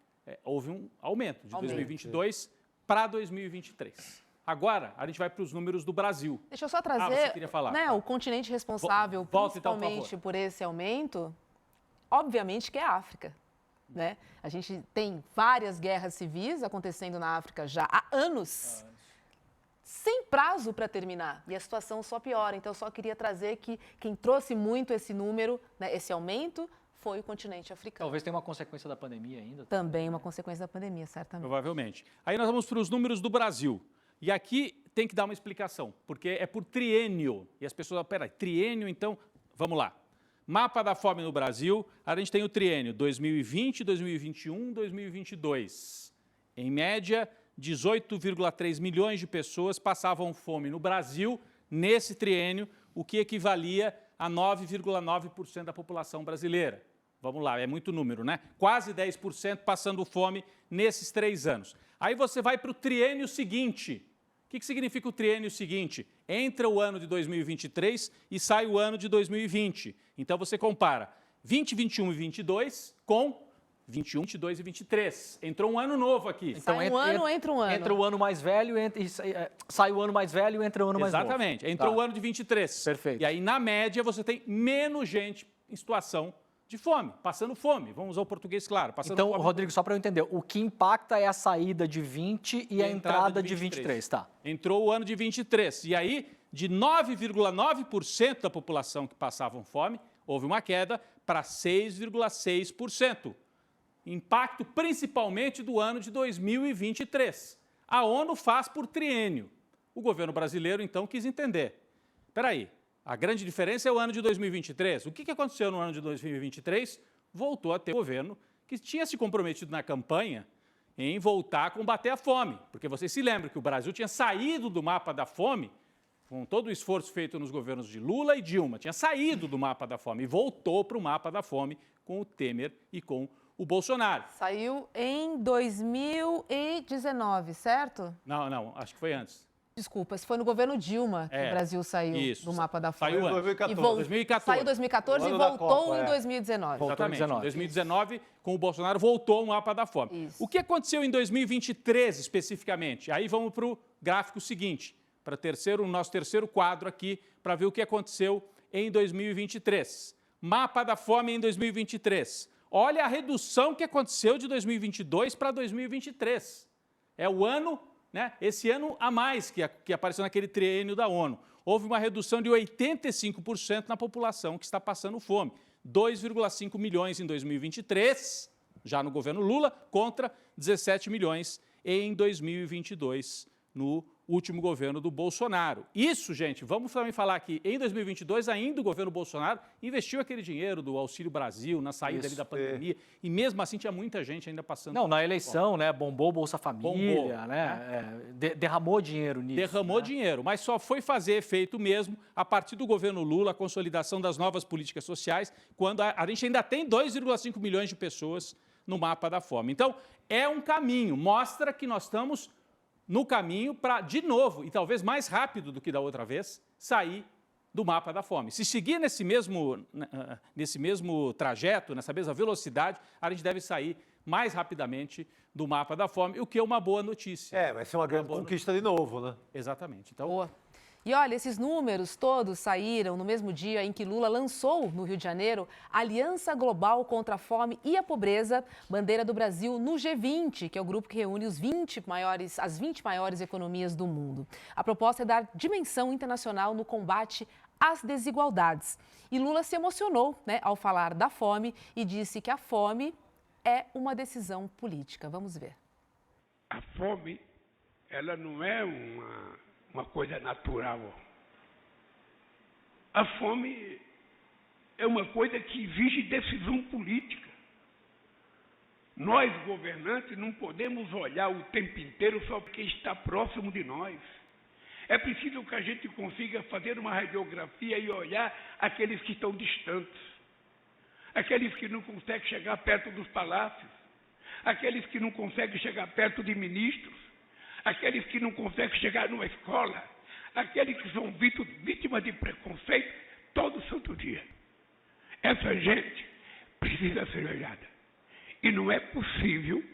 Houve um aumento de 2022 para 2023. Agora, a gente vai para os números do Brasil. Deixa eu só trazer, você queria falar. Né, o continente responsável principalmente então, por esse aumento, obviamente que é a África. Né? A gente tem várias guerras civis acontecendo na África já há anos. Sem prazo para terminar, e a situação só piora. Então, eu só queria trazer que quem trouxe muito esse número, né, esse aumento, foi o continente africano. Talvez tenha uma consequência da pandemia ainda. Também uma consequência da pandemia, certamente. Provavelmente. Aí nós vamos para os números do Brasil. E aqui tem que dar uma explicação, porque é por triênio. E as pessoas, peraí, triênio, então, vamos lá. Mapa da fome no Brasil, a gente tem o triênio 2020, 2021, 2022. Em média, 18,3 milhões de pessoas passavam fome no Brasil nesse triênio, o que equivalia a 9,9% da população brasileira. Vamos lá, é muito número, né? Quase 10% passando fome nesses 3 anos. Aí você vai para o triênio seguinte. O que significa o triênio seguinte? Entra o ano de 2023 e sai o ano de 2020. Então você compara 20, 21 e 22 com 21, 22 e 23. Entrou um ano novo aqui. Então, sai um ano, entra um ano. Entra o ano mais velho, sai o ano mais velho e entra o ano mais novo. Exatamente. Entrou o ano de 23. Perfeito. E aí, na média, você tem menos gente em situação de fome, passando fome. Vamos usar o português claro. Então, fome. Rodrigo, só para eu entender, o que impacta é a saída de 20 e a entrada de 23, tá? Entrou o ano de 23. E aí, de 9,9% da população que passavam fome, houve uma queda para 6,6%. Impacto principalmente do ano de 2023. A ONU faz por triênio. O governo brasileiro, então, quis entender. Espera aí, a grande diferença é o ano de 2023. O que aconteceu no ano de 2023? Voltou a ter um governo que tinha se comprometido na campanha em voltar a combater a fome. Porque vocês se lembram que o Brasil tinha saído do mapa da fome, com todo o esforço feito nos governos de Lula e Dilma, tinha saído do mapa da fome e voltou para o mapa da fome com o Temer e com o Bolsonaro. Saiu em 2019, certo? Não, acho que foi antes. Desculpa, foi no governo Dilma que o Brasil saiu do mapa da fome. Saiu em 2014. 2014. Saiu em 2014 e voltou em 2019. Exatamente. Em 2019, com o Bolsonaro, voltou o mapa da fome. Isso. O que aconteceu em 2023, especificamente? Aí vamos para o gráfico seguinte, para o nosso terceiro quadro aqui, para ver o que aconteceu em 2023. Mapa da fome em 2023. Olha a redução que aconteceu de 2022 para 2023. É o ano, né, esse ano a mais que apareceu naquele triênio da ONU. Houve uma redução de 85% na população que está passando fome. 2,5 milhões em 2023, já no governo Lula, contra 17 milhões em 2022, no último governo do Bolsonaro. Isso, gente, vamos também falar que em 2022 ainda o governo Bolsonaro investiu aquele dinheiro do Auxílio Brasil na saída ali da pandemia e mesmo assim tinha muita gente ainda passando. Não, na eleição, né, bombou Bolsa Família, derramou dinheiro nisso. Derramou dinheiro, mas só foi fazer efeito mesmo a partir do governo Lula, a consolidação das novas políticas sociais, quando a gente ainda tem 2,5 milhões de pessoas no mapa da fome. Então, é um caminho, mostra que nós estamos no caminho para, de novo, e talvez mais rápido do que da outra vez, sair do mapa da fome. Se seguir nesse mesmo trajeto, nessa mesma velocidade, a gente deve sair mais rapidamente do mapa da fome, o que é uma boa notícia. Vai ser uma grande conquista de novo, né? Exatamente. Então, boa. E olha, esses números todos saíram no mesmo dia em que Lula lançou, no Rio de Janeiro, a Aliança Global contra a Fome e a Pobreza, bandeira do Brasil no G20, que é o grupo que reúne as 20 maiores economias do mundo. A proposta é dar dimensão internacional no combate às desigualdades. E Lula se emocionou, né, ao falar da fome e disse que a fome é uma decisão política. Vamos ver. A fome, ela não é uma coisa natural. A fome é uma coisa que exige decisão política. Nós, governantes, não podemos olhar o tempo inteiro só porque está próximo de nós. É preciso que a gente consiga fazer uma radiografia e olhar aqueles que estão distantes, aqueles que não conseguem chegar perto dos palácios, aqueles que não conseguem chegar perto de ministros, aqueles que não conseguem chegar numa escola, aqueles que são vítimas de preconceito todo santo dia. Essa gente precisa ser olhada. E não é possível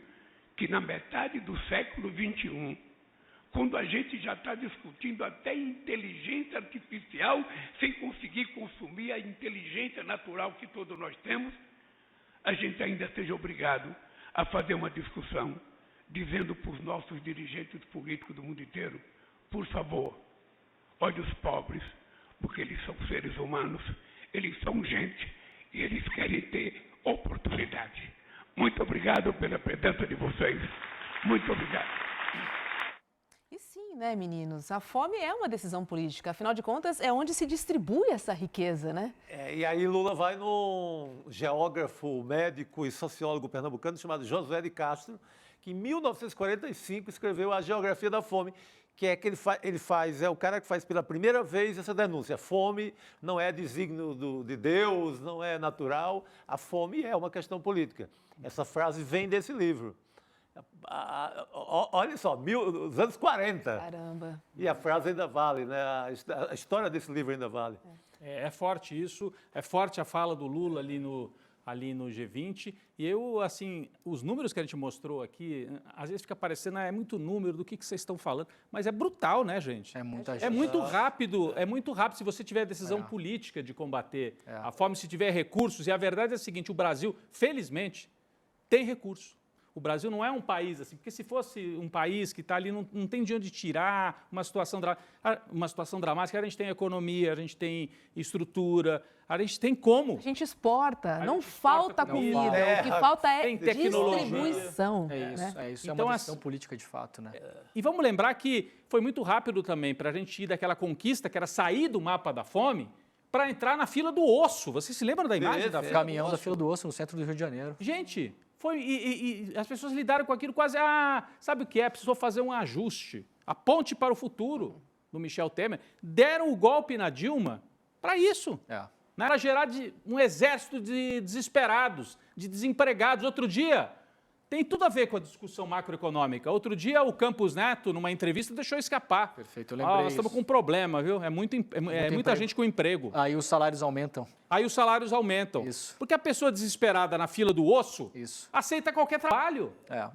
que na metade do século XXI, quando a gente já está discutindo até inteligência artificial, sem conseguir consumir a inteligência natural que todos nós temos, a gente ainda seja obrigado a fazer uma discussão dizendo para os nossos dirigentes políticos do mundo inteiro, por favor, olhe os pobres, porque eles são seres humanos, eles são gente, e eles querem ter oportunidade. Muito obrigado pela presença de vocês. Muito obrigado. E sim, né, meninos? A fome é uma decisão política. Afinal de contas, é onde se distribui essa riqueza, né? E aí Lula vai num geógrafo, médico e sociólogo pernambucano chamado Josué de Castro, que em 1945 escreveu A Geografia da Fome, que é que é o cara que faz pela primeira vez essa denúncia. A fome não é desígnio de Deus, não é natural, a fome é uma questão política. Essa frase vem desse livro. Olha só, os anos 40. Caramba. E a frase ainda vale, né? A história desse livro ainda vale. É forte isso, é forte a fala do Lula ali no G20. E eu, assim, os números que a gente mostrou aqui, às vezes fica parecendo, é muito número do que vocês estão falando, mas é brutal, né, gente? É muita gente. É muito rápido se você tiver decisão política de combater a fome, se tiver recursos. E a verdade é a seguinte, o Brasil, felizmente, tem recurso. O Brasil não é um país assim, porque se fosse um país que está ali, não tem de onde tirar uma situação dramática, a gente tem economia, a gente tem estrutura, a gente tem como. A gente exporta, não gente falta exporta comida, comida. o que falta é Tem tecnologia. distribuição. É isso, né? é Então, uma decisão política de fato, né? E vamos lembrar que foi muito rápido também para a gente ir daquela conquista, que era sair do mapa da fome, para entrar na fila do osso. Vocês se lembram da imagem da fila Caminhão da fila do osso no centro do Rio de Janeiro. Gente, e as pessoas lidaram com aquilo quase, sabe o que é? Precisou fazer um ajuste. A ponte para o futuro, do Michel Temer. Deram o golpe na Dilma para isso. Né? Para gerar um exército de desesperados, de desempregados. Outro dia, tem tudo a ver com a discussão macroeconômica. Outro dia, o Campos Neto, numa entrevista, deixou escapar. Perfeito, eu lembrei nós estamos com um problema, viu? É muita gente com emprego. Aí os salários aumentam. Aí os salários aumentam. Isso. Porque a pessoa desesperada na fila do osso aceita qualquer trabalho.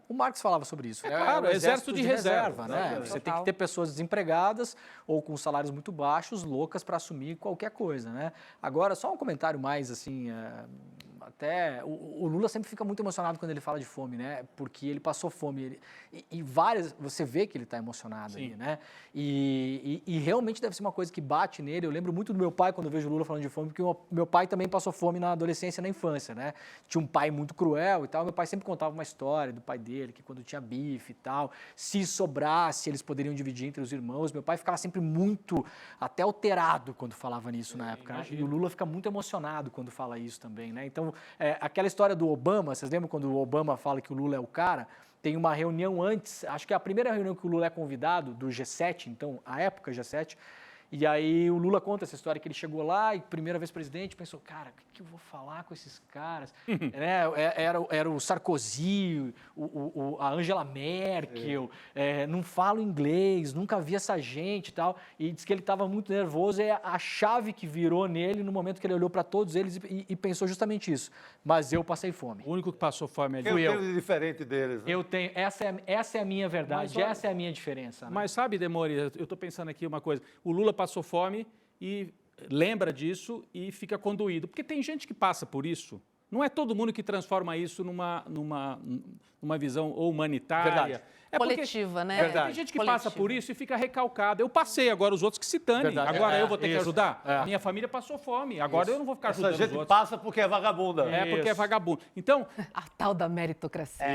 O Marx falava sobre isso. Claro, o exército de reserva. Né? Você tem que ter pessoas desempregadas ou com salários muito baixos, loucas para assumir qualquer coisa, né? Agora, só um comentário mais, assim, até o Lula sempre fica muito emocionado quando ele fala de fome, né? Porque ele passou fome. Você vê que ele está emocionado ali, né? E realmente deve ser uma coisa que bate nele. Eu lembro muito do meu pai quando eu vejo o Lula falando de fome, porque o meu pai também passou fome na adolescência e na infância, né? Tinha um pai muito cruel e tal. Meu pai sempre contava uma história do pai dele, que quando tinha bife e tal, se sobrasse, eles poderiam dividir entre os irmãos. Meu pai ficava sempre muito, até alterado quando falava nisso na época. Né? E o Lula fica muito emocionado quando fala isso também, né? Então, aquela história do Obama, vocês lembram quando o Obama fala que o Lula é o cara? Tem uma reunião antes, acho que é a primeira reunião que o Lula é convidado, do G7, então, a época G7, e aí o Lula conta essa história que ele chegou lá e, primeira vez presidente, pensou, cara, o que eu vou falar com esses caras? Era o Sarkozy, a Angela Merkel, não falo inglês, nunca vi essa gente e tal. E disse que ele estava muito nervoso, é a chave que virou nele no momento que ele olhou para todos eles e pensou justamente isso. Mas eu passei fome. O único que passou fome ali. Eu tenho de diferente deles. Né? Eu tenho, essa é a minha verdade, essa é a minha diferença. Né? Mas sabe, Demore, eu estou pensando aqui uma coisa. O Lula passou fome e lembra disso e fica conduído. Porque tem gente que passa por isso. Não é todo mundo que transforma isso numa visão humanitária. Verdade. Coletiva, né? Tem gente que passa por isso e fica recalcado. Eu passei, agora os outros que se danem. Verdade. Agora eu vou ter que ajudar? A minha família passou fome. Agora eu não vou ficar ajudando os outros. Essa gente passa porque é vagabunda. Porque é vagabundo. Então... A tal da meritocracia.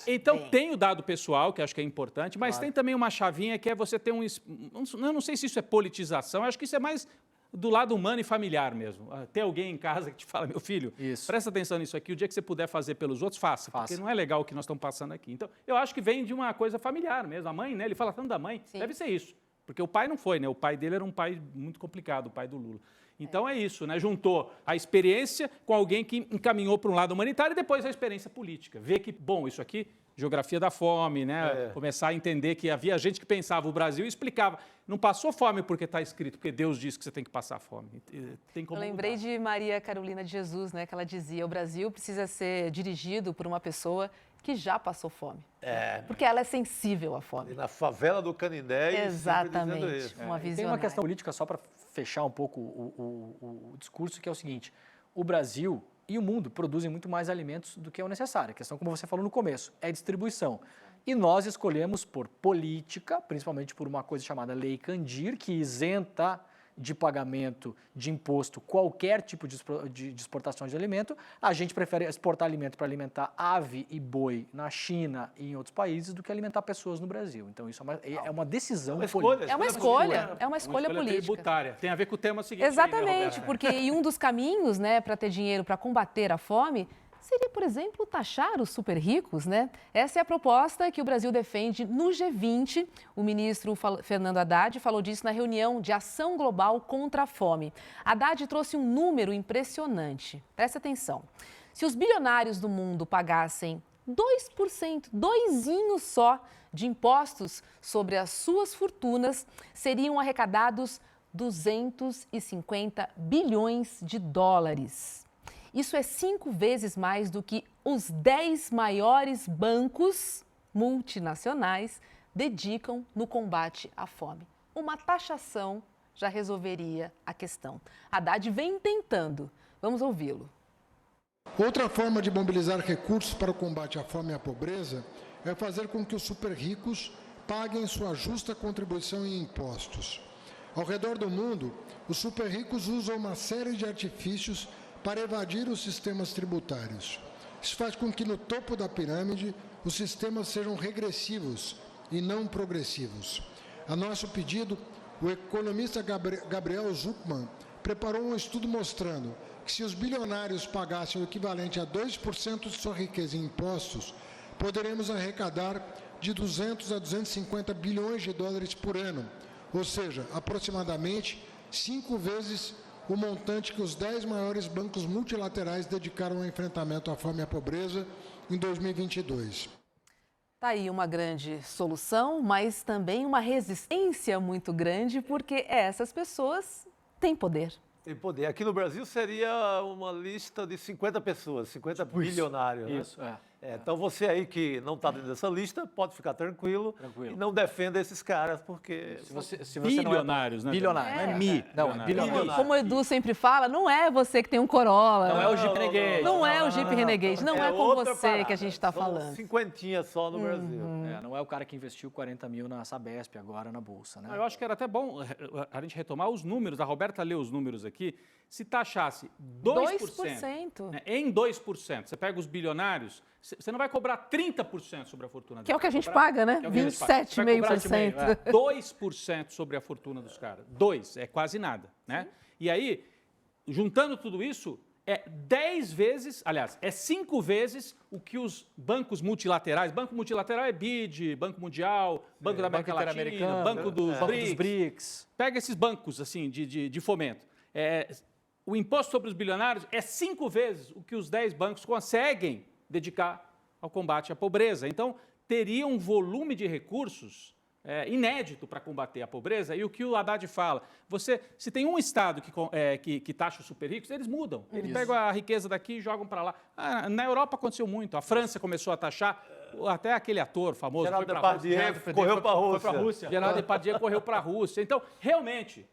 Então, tem o dado pessoal, que acho que é importante, mas tem também uma chavinha que é você ter eu não sei se isso é politização, acho que isso é mais do lado humano e familiar mesmo. Ter alguém em casa que te fala, meu filho, presta atenção nisso aqui, o dia que você puder fazer pelos outros, faça. Porque não é legal o que nós estamos passando aqui. Então, eu acho que vem de uma coisa familiar mesmo. A mãe, né? Ele fala tanto da mãe, deve ser isso. Porque o pai não foi, né? O pai dele era um pai muito complicado, o pai do Lula. Então é isso, né? Juntou a experiência com alguém que encaminhou para um lado humanitário e depois a experiência política. Ver que, bom, isso aqui, geografia da fome, né? Começar a entender que havia gente que pensava o Brasil e explicava. Não passou fome porque está escrito, porque Deus disse que você tem que passar fome. Tem como Eu lembrei de Maria Carolina de Jesus, né? Que ela dizia, o Brasil precisa ser dirigido por uma pessoa que já passou fome. Porque ela é sensível à fome. E na favela do Canindé. Exatamente. Uma visionária. Tem uma questão política, só para fechar um pouco o discurso, que é o seguinte: o Brasil e o mundo produzem muito mais alimentos do que é o necessário. A questão, como você falou no começo, é distribuição. E nós escolhemos por política, principalmente por uma coisa chamada Lei Candir, que isenta de pagamento de imposto qualquer tipo de exportação de alimento, a gente prefere exportar alimento para alimentar ave e boi na China e em outros países do que alimentar pessoas no Brasil. Então, isso é uma decisão política. É uma escolha política. Tributária. Tem a ver com o tema seguinte. Exatamente, porque um dos caminhos, né, para ter dinheiro para combater a fome seria, por exemplo, taxar os super ricos, né? Essa é a proposta que o Brasil defende no G20. O ministro Fernando Haddad falou disso na reunião de ação global contra a fome. Haddad trouxe um número impressionante. Presta atenção. Se os bilionários do mundo pagassem 2%, doisinho só, de impostos sobre as suas fortunas, seriam arrecadados 250 bilhões de dólares. Isso é 5 vezes mais do que os 10 maiores bancos multinacionais dedicam no combate à fome. Uma taxação já resolveria a questão. Haddad vem tentando. Vamos ouvi-lo. Outra forma de mobilizar recursos para o combate à fome e à pobreza é fazer com que os super ricos paguem sua justa contribuição em impostos. Ao redor do mundo, os super ricos usam uma série de artifícios para evadir os sistemas tributários. Isso faz com que no topo da pirâmide os sistemas sejam regressivos e não progressivos. A nosso pedido, o economista Gabriel Zucman preparou um estudo mostrando que se os bilionários pagassem o equivalente a 2% de sua riqueza em impostos, poderemos arrecadar de 200 a 250 bilhões de dólares por ano, ou seja, aproximadamente 5 vezes o montante que os 10 maiores bancos multilaterais dedicaram ao enfrentamento à fome e à pobreza em 2022. Está aí uma grande solução, mas também uma resistência muito grande, porque essas pessoas têm poder. Tem poder. Aqui no Brasil seria uma lista de 50 pessoas, 50 bilionários. Isso, né? Então você aí que não está dentro dessa lista, pode ficar tranquilo. E não defenda esses caras, porque... Se você bilionários, não né? Bilionário, não é mi. Não, é bilionário. Como o Edu sempre fala, não é você que tem um Corolla. Não é o Jeep Renegade. Não é o Jeep Renegade. Não é com você que a gente está falando. 50 só no Brasil. Não é o cara que investiu 40 mil na Sabesp agora na Bolsa, né? Eu acho que era até bom a gente retomar os números. A Roberta leu os números aqui. Se taxasse 2%. Né, em 2%, você pega os bilionários, você não vai cobrar 30% sobre a fortuna deles. Que é o que a gente paga, né? 27,5%. 2% sobre a fortuna dos caras. 2%, é quase nada, né? E aí, juntando tudo isso, é 10 vezes, aliás, é 5 vezes o que os bancos multilaterais, banco multilateral é BID, Banco Mundial, Banco da América Latina, Banco dos BRICS. Pega esses bancos, assim, de fomento. O imposto sobre os bilionários é 5 vezes o que os 10 bancos conseguem dedicar ao combate à pobreza. Então, teria um volume de recursos inédito para combater a pobreza. E o que o Haddad fala, se tem um estado que taxa os super ricos, eles mudam. Eles pegam a riqueza daqui e jogam para lá. Na Europa aconteceu muito. A França começou a taxar, até aquele ator famoso Gerard Depardieu correu para a Rússia. Gerard Depardieu correu para a Rússia. Então, realmente...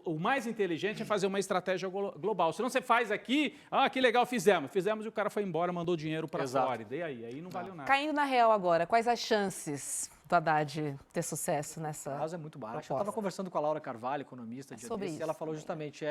O mais inteligente é fazer uma estratégia global. Se não você faz aqui, que legal, fizemos e o cara foi embora, mandou dinheiro para fora. E aí não valeu nada. Caindo na real agora, quais as chances do Haddad ter sucesso nessa proposta? É muito baixo. Eu estava conversando com a Laura Carvalho, economista de ADC, e ela falou justamente,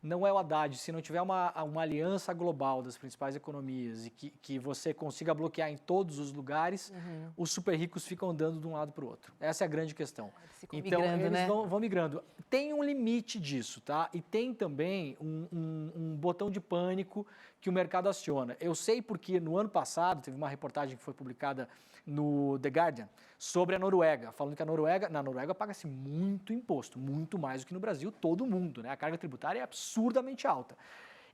não é o Haddad, se não tiver uma aliança global das principais economias e que você consiga bloquear em todos os lugares, os super ricos ficam andando de um lado para o outro. Essa é a grande questão. Então, eles vão migrando. Tem um limite disso, tá? E tem também um botão de pânico que o mercado aciona. Eu sei porque no ano passado teve uma reportagem que foi publicada no The Guardian sobre a Noruega, falando que na Noruega paga-se muito imposto, muito mais do que no Brasil, todo mundo, né? A carga tributária é absurdamente alta.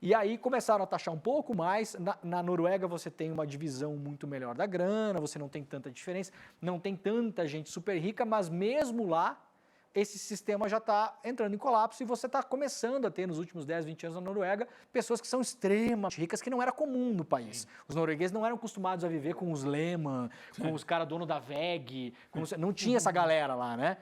E aí começaram a taxar um pouco mais. Na Noruega você tem uma divisão muito melhor da grana, você não tem tanta diferença, não tem tanta gente super rica, mas mesmo lá esse sistema já está entrando em colapso e você está começando a ter nos últimos 10, 20 anos na Noruega pessoas que são extremamente ricas, que não era comum no país. Os noruegueses não eram acostumados a viver com os Lehman, com os caras dono da VEG, não tinha essa galera lá, né?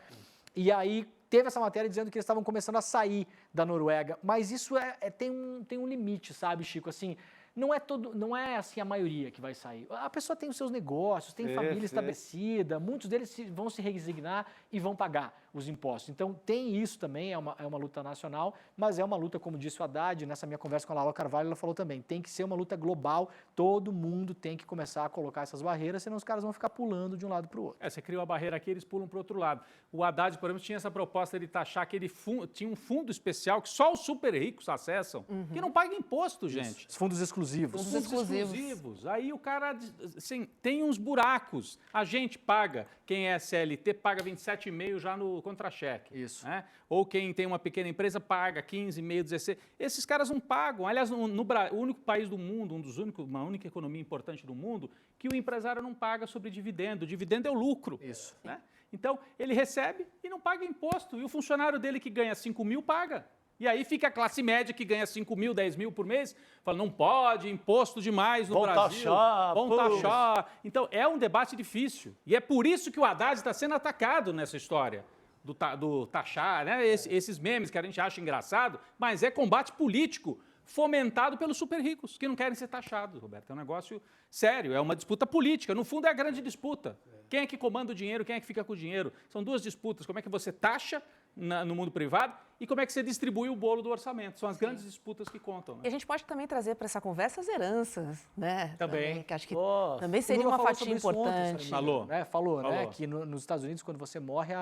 E aí teve essa matéria dizendo que eles estavam começando a sair da Noruega, mas isso tem um limite, sabe, Chico? Assim, não é assim a maioria que vai sair. A pessoa tem os seus negócios, tem família estabelecida, muitos deles vão se resignar e vão pagar os impostos. Então, tem isso também, é uma luta nacional, mas é uma luta, como disse o Haddad, nessa minha conversa com a Laura Carvalho, ela falou também, tem que ser uma luta global, todo mundo tem que começar a colocar essas barreiras, senão os caras vão ficar pulando de um lado para o outro. Você criou a barreira aqui, eles pulam para o outro lado. O Haddad, por exemplo, tinha essa proposta de taxar que ele tinha um fundo especial que só os super ricos acessam, que não paga imposto, gente. Os fundos exclusivos. Fundos exclusivos. Aí o cara, assim, tem uns buracos. A gente paga, quem é CLT paga 27,5 já no contra-cheque. Isso. Né? Ou quem tem uma pequena empresa paga 15,5, 16. Esses caras não pagam. Aliás, o único país do mundo, uma única economia importante do mundo, que o empresário não paga sobre dividendo. O dividendo é o lucro. Isso. Né? Então, ele recebe e não paga imposto. E o funcionário dele que ganha 5 mil paga. E aí fica a classe média que ganha 5 mil, 10 mil por mês, fala, não pode, imposto demais no Brasil. Vão taxar. Então, é um debate difícil. E é por isso que o Haddad está sendo atacado nessa história do taxar, né? Esses memes que a gente acha engraçado, mas é combate político fomentado pelos super ricos, que não querem ser taxados, Roberto. É um negócio sério, é uma disputa política. No fundo, é a grande disputa. Quem é que comanda o dinheiro, quem é que fica com o dinheiro? São duas disputas. Como é que você taxa no mundo privado e como é que você distribui o bolo do orçamento. São as grandes disputas que contam. Né? E a gente pode também trazer para essa conversa as heranças, né? Também. Que acho que também seria uma fatia importante. Falou, né? Que nos Estados Unidos, quando você morre,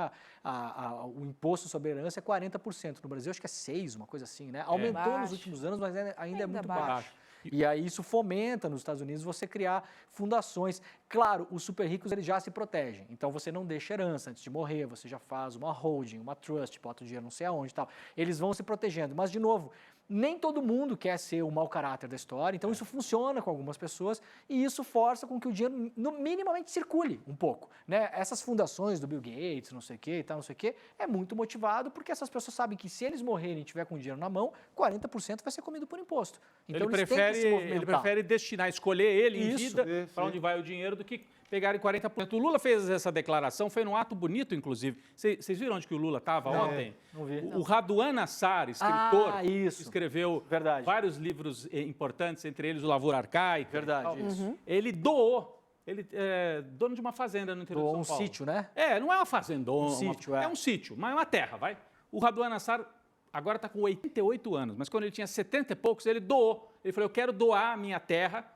o imposto sobre a herança é 40%. No Brasil, acho que é 6%, uma coisa assim, né? Aumentou nos últimos anos, mas ainda é muito baixo. E aí isso fomenta nos Estados Unidos você criar fundações. Claro, os super ricos eles já se protegem. Então você não deixa herança antes de morrer, você já faz uma holding, uma trust, bota o dinheiro não sei aonde e tal. Eles vão se protegendo. Mas, de novo, nem todo mundo quer ser o mau caráter da história, então isso funciona com algumas pessoas e isso força com que o dinheiro minimamente circule um pouco. Né? Essas fundações do Bill Gates, não sei o que e tal, não sei o que, é muito motivado porque essas pessoas sabem que se eles morrerem e tiver com o dinheiro na mão, 40% vai ser comido por imposto. Então ele prefere destinar, escolher ele em vida para onde vai o dinheiro do que pegarem 40%. O Lula fez essa declaração, foi num ato bonito, inclusive. Vocês viram onde que o Lula estava ontem? Não vi. O Raduan Nassar, escritor, escreveu vários livros importantes, entre eles o Lavoura Arcaica. Verdade, isso. Ele doou. Ele é dono de uma fazenda no interior de São Paulo. Um sítio, né? Não é uma fazendona. Sítio, é um sítio, mas é uma terra, vai. O Raduan Nassar agora está com 88 anos, mas quando ele tinha 70 e poucos, ele doou. Ele falou, eu quero doar a minha terra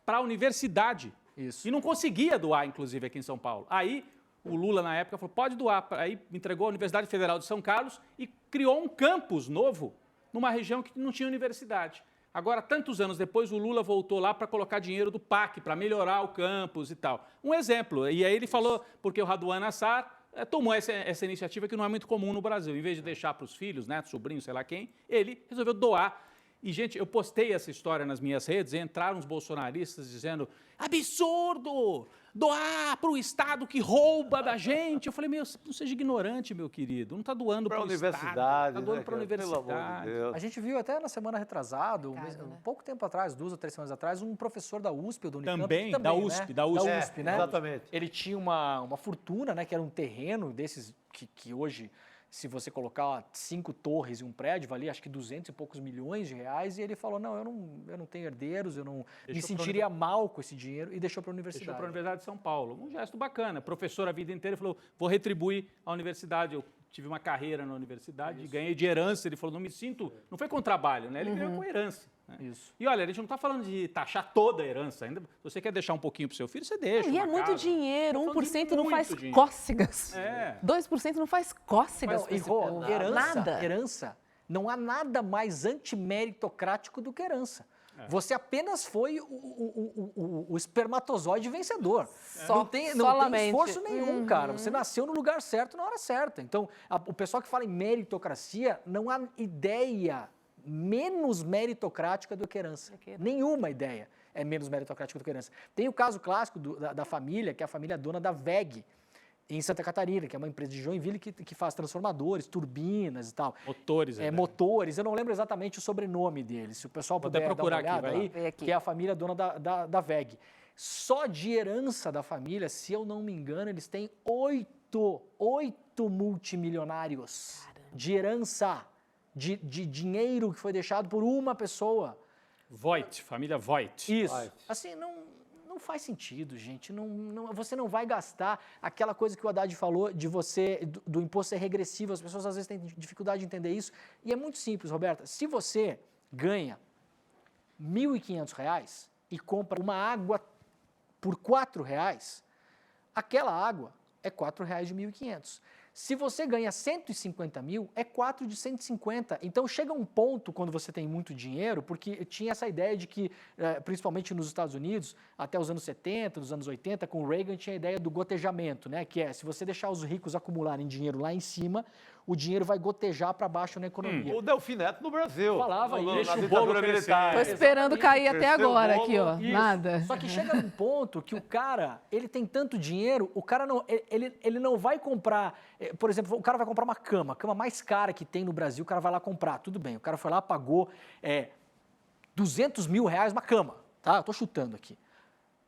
para a universidade. Isso. E não conseguia doar, inclusive, aqui em São Paulo. Aí, o Lula, na época, falou, pode doar. Aí entregou a Universidade Federal de São Carlos e criou um campus novo numa região que não tinha universidade. Agora, tantos anos depois, o Lula voltou lá para colocar dinheiro do PAC, para melhorar o campus e tal. Um exemplo. E aí ele falou, porque o Raduan Nassar tomou essa iniciativa que não é muito comum no Brasil. Em vez de deixar para os filhos, netos, sobrinhos, sei lá quem, ele resolveu doar. E, gente, eu postei essa história nas minhas redes e entraram uns bolsonaristas dizendo absurdo, doar para o Estado que rouba da gente. Eu falei, não seja ignorante, meu querido, não está doando para o universidade. Está doando para a universidade. Pelo amor de Deus. A gente viu até na semana retrasada, pouco tempo atrás, 2 ou 3 semanas atrás, um professor da USP, ou do Unicamp, também, da USP, né? Exatamente. Ele tinha uma fortuna, né, que era um terreno desses que hoje, se você colocar 5 torres e um prédio, valia acho que 200 e poucos milhões de reais, e ele falou, eu não tenho herdeiros, eu não me sentiria mal com esse dinheiro, e deixou para a universidade. Deixou para a Universidade de São Paulo. Um gesto bacana. Professor a vida inteira, falou, vou retribuir a universidade. Eu tive uma carreira na universidade, ganhei de herança. Ele falou, não me sinto... Não foi com trabalho, né? Ele ganhou com herança. Né? Isso. E olha, a gente não está falando de taxar toda a herança ainda. Se você quer deixar um pouquinho para o seu filho, você deixa. E é muito dinheiro, 1% não faz cócegas. 2% não faz cócegas. Herança, não há nada mais antimeritocrático do que herança. Você apenas foi o espermatozoide vencedor. Não tem esforço nenhum, cara. Você nasceu no lugar certo na hora certa. Então, o pessoal que fala em meritocracia, não há ideia menos meritocrática do que herança. Nenhuma ideia é menos meritocrática do que herança. Tem o caso clássico da família, que é a família dona da WEG, em Santa Catarina, que é uma empresa de Joinville que faz transformadores, turbinas e tal. Motores. Motores. Eu não lembro exatamente o sobrenome deles. Se o pessoal puder procurar dar uma olhada aqui, que é a família dona da WEG. Só de herança da família, se eu não me engano, eles têm 8 multimilionários. Caramba. De herança. De dinheiro que foi deixado por uma pessoa. Voigt, família Voigt. Isso. Vai. Assim, não faz sentido, gente. Você não vai gastar aquela coisa que o Haddad falou de do imposto ser regressivo. As pessoas às vezes têm dificuldade de entender isso. E é muito simples, Roberta. Se você ganha R$ 1.500 e compra uma água por R$ 4,00, aquela água é R$ 4,00 de 1.500. Se você ganha 150 mil, é 4 de 150. Então, chega um ponto, quando você tem muito dinheiro, porque tinha essa ideia de que, principalmente nos Estados Unidos, até os anos 70, dos anos 80, com o Reagan, tinha a ideia do gotejamento, né? Que é, se você deixar os ricos acumularem dinheiro lá em cima, o dinheiro vai gotejar para baixo na economia. O Delfim Neto no Brasil. Falava isso. Na Deixa o ditadura bolo militar. Tô esperando cair até Cresceu o agora bolo. aqui, ó. Isso. Nada. Só que chega num ponto que o cara, ele tem tanto dinheiro, o cara não, ele não vai comprar, por exemplo, o cara vai comprar uma cama, a cama mais cara que tem no Brasil, o cara vai lá comprar, tudo bem, o cara foi lá, pagou R$200 mil uma cama, tá? Eu tô chutando aqui.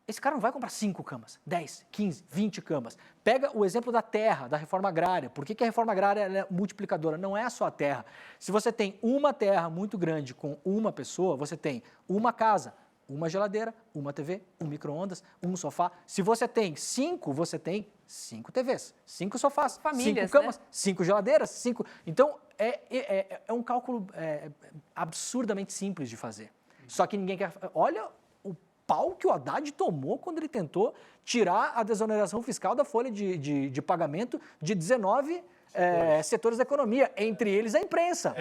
Esse cara não vai comprar 5 camas, 10, 15, 20 camas. Pega o exemplo da terra, da reforma agrária. Por que a reforma agrária é multiplicadora? Não é só a terra. Se você tem uma terra muito grande com uma pessoa, você tem uma casa, uma geladeira, uma TV, um micro-ondas, um sofá. Se você tem 5, você tem 5 TVs, 5 sofás, Famílias, 5 camas, né? 5 geladeiras, 5... Então, é um cálculo absurdamente simples de fazer. Só que ninguém quer... Olha o pau que o Haddad tomou quando ele tentou tirar a desoneração fiscal da folha de pagamento de 19 setores da economia, entre eles a imprensa.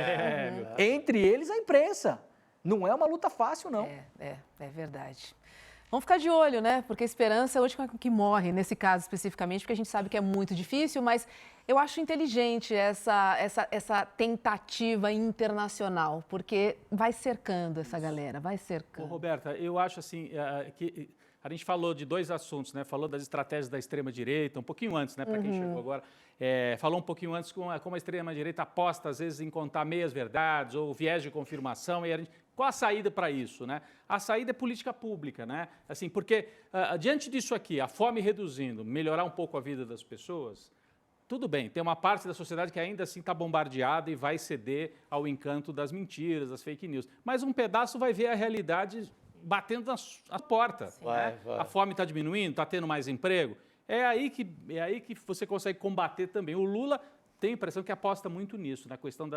Entre eles a imprensa. Não é uma luta fácil, não. É verdade. Vamos ficar de olho, né? Porque a esperança é a última que morre, nesse caso especificamente, porque a gente sabe que é muito difícil, mas eu acho inteligente essa tentativa internacional, porque vai cercando essa galera, vai cercando. Ô, Roberta, eu acho assim, que a gente falou de 2 assuntos, né? Falou das estratégias da extrema-direita, um pouquinho antes, né? Para quem chegou agora. Falou um pouquinho antes como a extrema-direita aposta, às vezes, em contar meias-verdades ou viés de confirmação. Qual a saída para isso, né? A saída é política pública, né? Assim, porque diante disso aqui, a fome reduzindo, melhorar um pouco a vida das pessoas, tudo bem, tem uma parte da sociedade que ainda assim está bombardeada e vai ceder ao encanto das mentiras, das fake news. Mas um pedaço vai ver a realidade batendo na porta. Né? Vai. A fome está diminuindo, está tendo mais emprego. É aí que você consegue combater também. O Lula tem a impressão que aposta muito nisso, na questão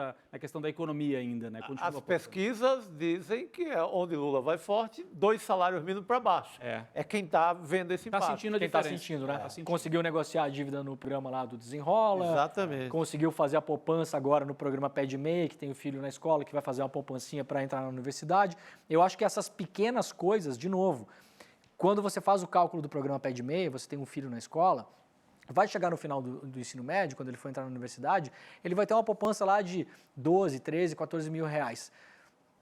da economia ainda, né? Continua As apostando. pesquisas dizem que onde Lula vai forte, 2 salários mínimos para baixo. É quem está vendo esse Está impacto. sentindo a Quem está diferença. sentindo, né? Tá sentindo. Conseguiu negociar a dívida no programa lá do Desenrola. Exatamente. Conseguiu fazer a poupança agora no programa Pé de Meia, que tem o filho na escola, que vai fazer uma poupancinha para entrar na universidade. Eu acho que essas pequenas coisas, de novo, quando você faz o cálculo do programa Pé de Meia, você tem um filho na escola, vai chegar no final do ensino médio, quando ele for entrar na universidade, ele vai ter uma poupança lá de 12, 13, 14 mil reais.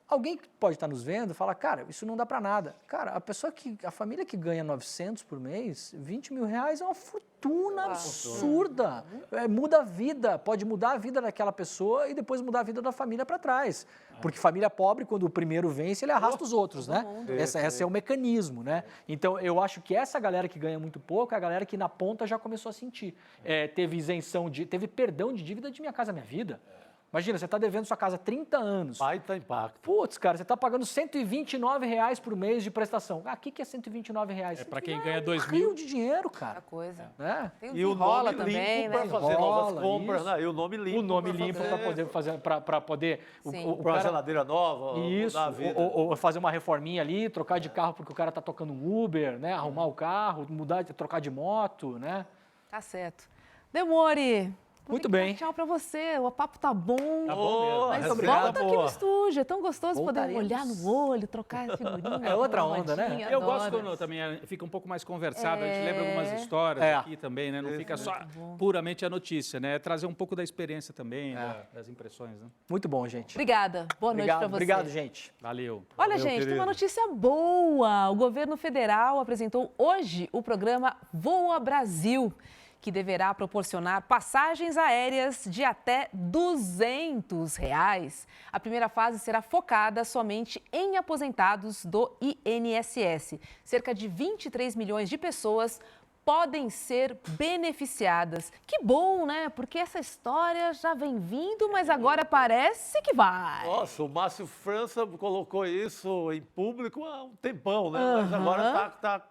Alguém que pode estar nos vendo fala, cara, isso não dá para nada. Cara, a família que ganha 900 por mês, 20 mil reais é uma fortuna absurda. Muda a vida, pode mudar a vida daquela pessoa e depois mudar a vida da família para trás. Porque família pobre, quando o primeiro vence, ele arrasta os outros, né? Esse é o mecanismo, né? Então, eu acho que essa galera que ganha muito pouco é a galera que na ponta já começou a sentir. Teve perdão de dívida de Minha Casa Minha Vida. Imagina, você está devendo sua casa há 30 anos. Baita impacto. Putz, cara, você está pagando R$ 129 por mês de prestação. O que é R$ 129? Para quem ganha 2 Rio mil. de dinheiro, cara. Coisa. Né? Tem E o Desenrola nome também, limpo né? para fazer novas Desenrola, compras, isso. né? E o nome limpo. O nome pra limpo fazer- para poder fazer, para poder Sim. o Pra uma cara, geladeira nova, isso, mudar a vida. ou fazer uma reforminha ali, trocar de carro porque o cara tá tocando um Uber, né? Arrumar o carro, trocar de moto, né? Tá certo. Demore. Vou Muito ter que dar bem. Tchau pra você. O papo tá bom. Tá bom mesmo. Mas Muito obrigado. volta aqui no boa. estúdio. É tão gostoso poder Voltaremos. olhar no olho, trocar figurinha. É outra uma onda, né? rodinha, Eu gosto adoro. quando também fica um pouco mais conversado, a gente lembra algumas histórias aqui também, né? Não fica só puramente a notícia, né? Trazer um pouco da experiência também, das impressões, né? Muito bom, gente. Obrigada. Boa noite pra você. Obrigado, gente. Valeu. Olha, gente, tem uma notícia boa. O governo federal apresentou hoje o programa Voa Brasil, que deverá proporcionar passagens aéreas de até R$ 200. A primeira fase será focada somente em aposentados do INSS. Cerca de 23 milhões de pessoas podem ser beneficiadas. Que bom, né? Porque essa história já vem vindo, mas agora parece que vai. Nossa, o Márcio França colocou isso em público há um tempão, né? Mas agora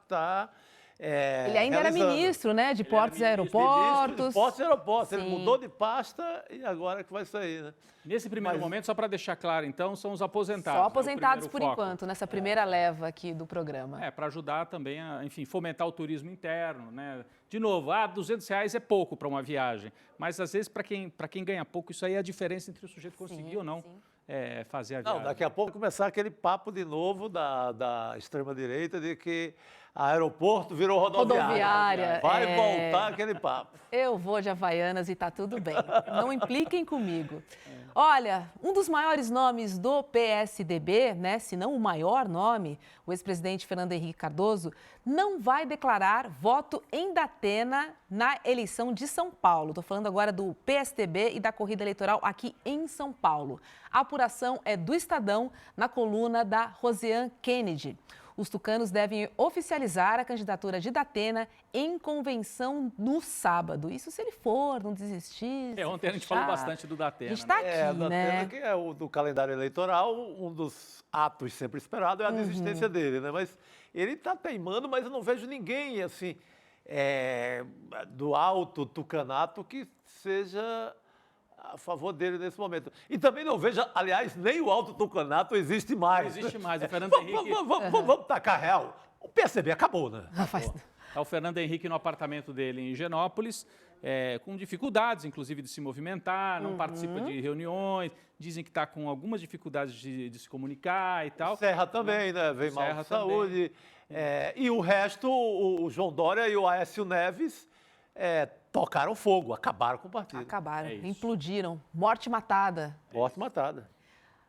tá ele ainda era realizando. ministro, né? De Portos e Ministro de Aeroportos. Portos e Aeroportos. Ele Sim. mudou de pasta e agora que vai sair, né? Nesse primeiro momento, só para deixar claro, então, são os aposentados. Só né, o aposentados primeiro por foco. enquanto, nessa primeira leva aqui do programa. Para ajudar também a, enfim, fomentar o turismo interno, né? De novo, R$200 é pouco para uma viagem, mas às vezes para quem ganha pouco, isso aí é a diferença entre o sujeito conseguir ou não fazer a viagem. Não, daqui a pouco vai começar aquele papo de novo da extrema-direita de que aeroporto virou rodoviária. Vai voltar aquele papo. Eu vou de Havaianas e tá tudo bem. Não impliquem comigo. Olha, um dos maiores nomes do PSDB, né, se não o maior nome, o ex-presidente Fernando Henrique Cardoso, não vai declarar voto em Datena na eleição de São Paulo. Estou falando agora do PSDB e da corrida eleitoral aqui em São Paulo. A apuração é do Estadão, na coluna da Rosiane Kennedy. Os tucanos devem oficializar a candidatura de Datena em convenção no sábado. Isso se ele for, não desistir. Ontem a gente falou bastante do Datena. A gente está aqui, Datena, né? que é o do calendário eleitoral, um dos atos sempre esperados é a desistência dele, né? Mas ele está teimando, mas eu não vejo ninguém, assim, do alto tucanato que seja a favor dele nesse momento. E também não vejo, aliás, nem o alto tucanato existe mais. Não existe mais. O Fernando Henrique... Vamos tacar real. O PSDB acabou, né? É o Fernando Henrique no apartamento dele em Higienópolis, com dificuldades, inclusive, de se movimentar, não participa de reuniões, dizem que está com algumas dificuldades de se comunicar e tal. Serra também, né? Vem mal de saúde. E o resto, o João Dória e o Aécio Neves tocaram fogo, acabaram com o partido. Acabaram, implodiram. Morte matada. Morte matada.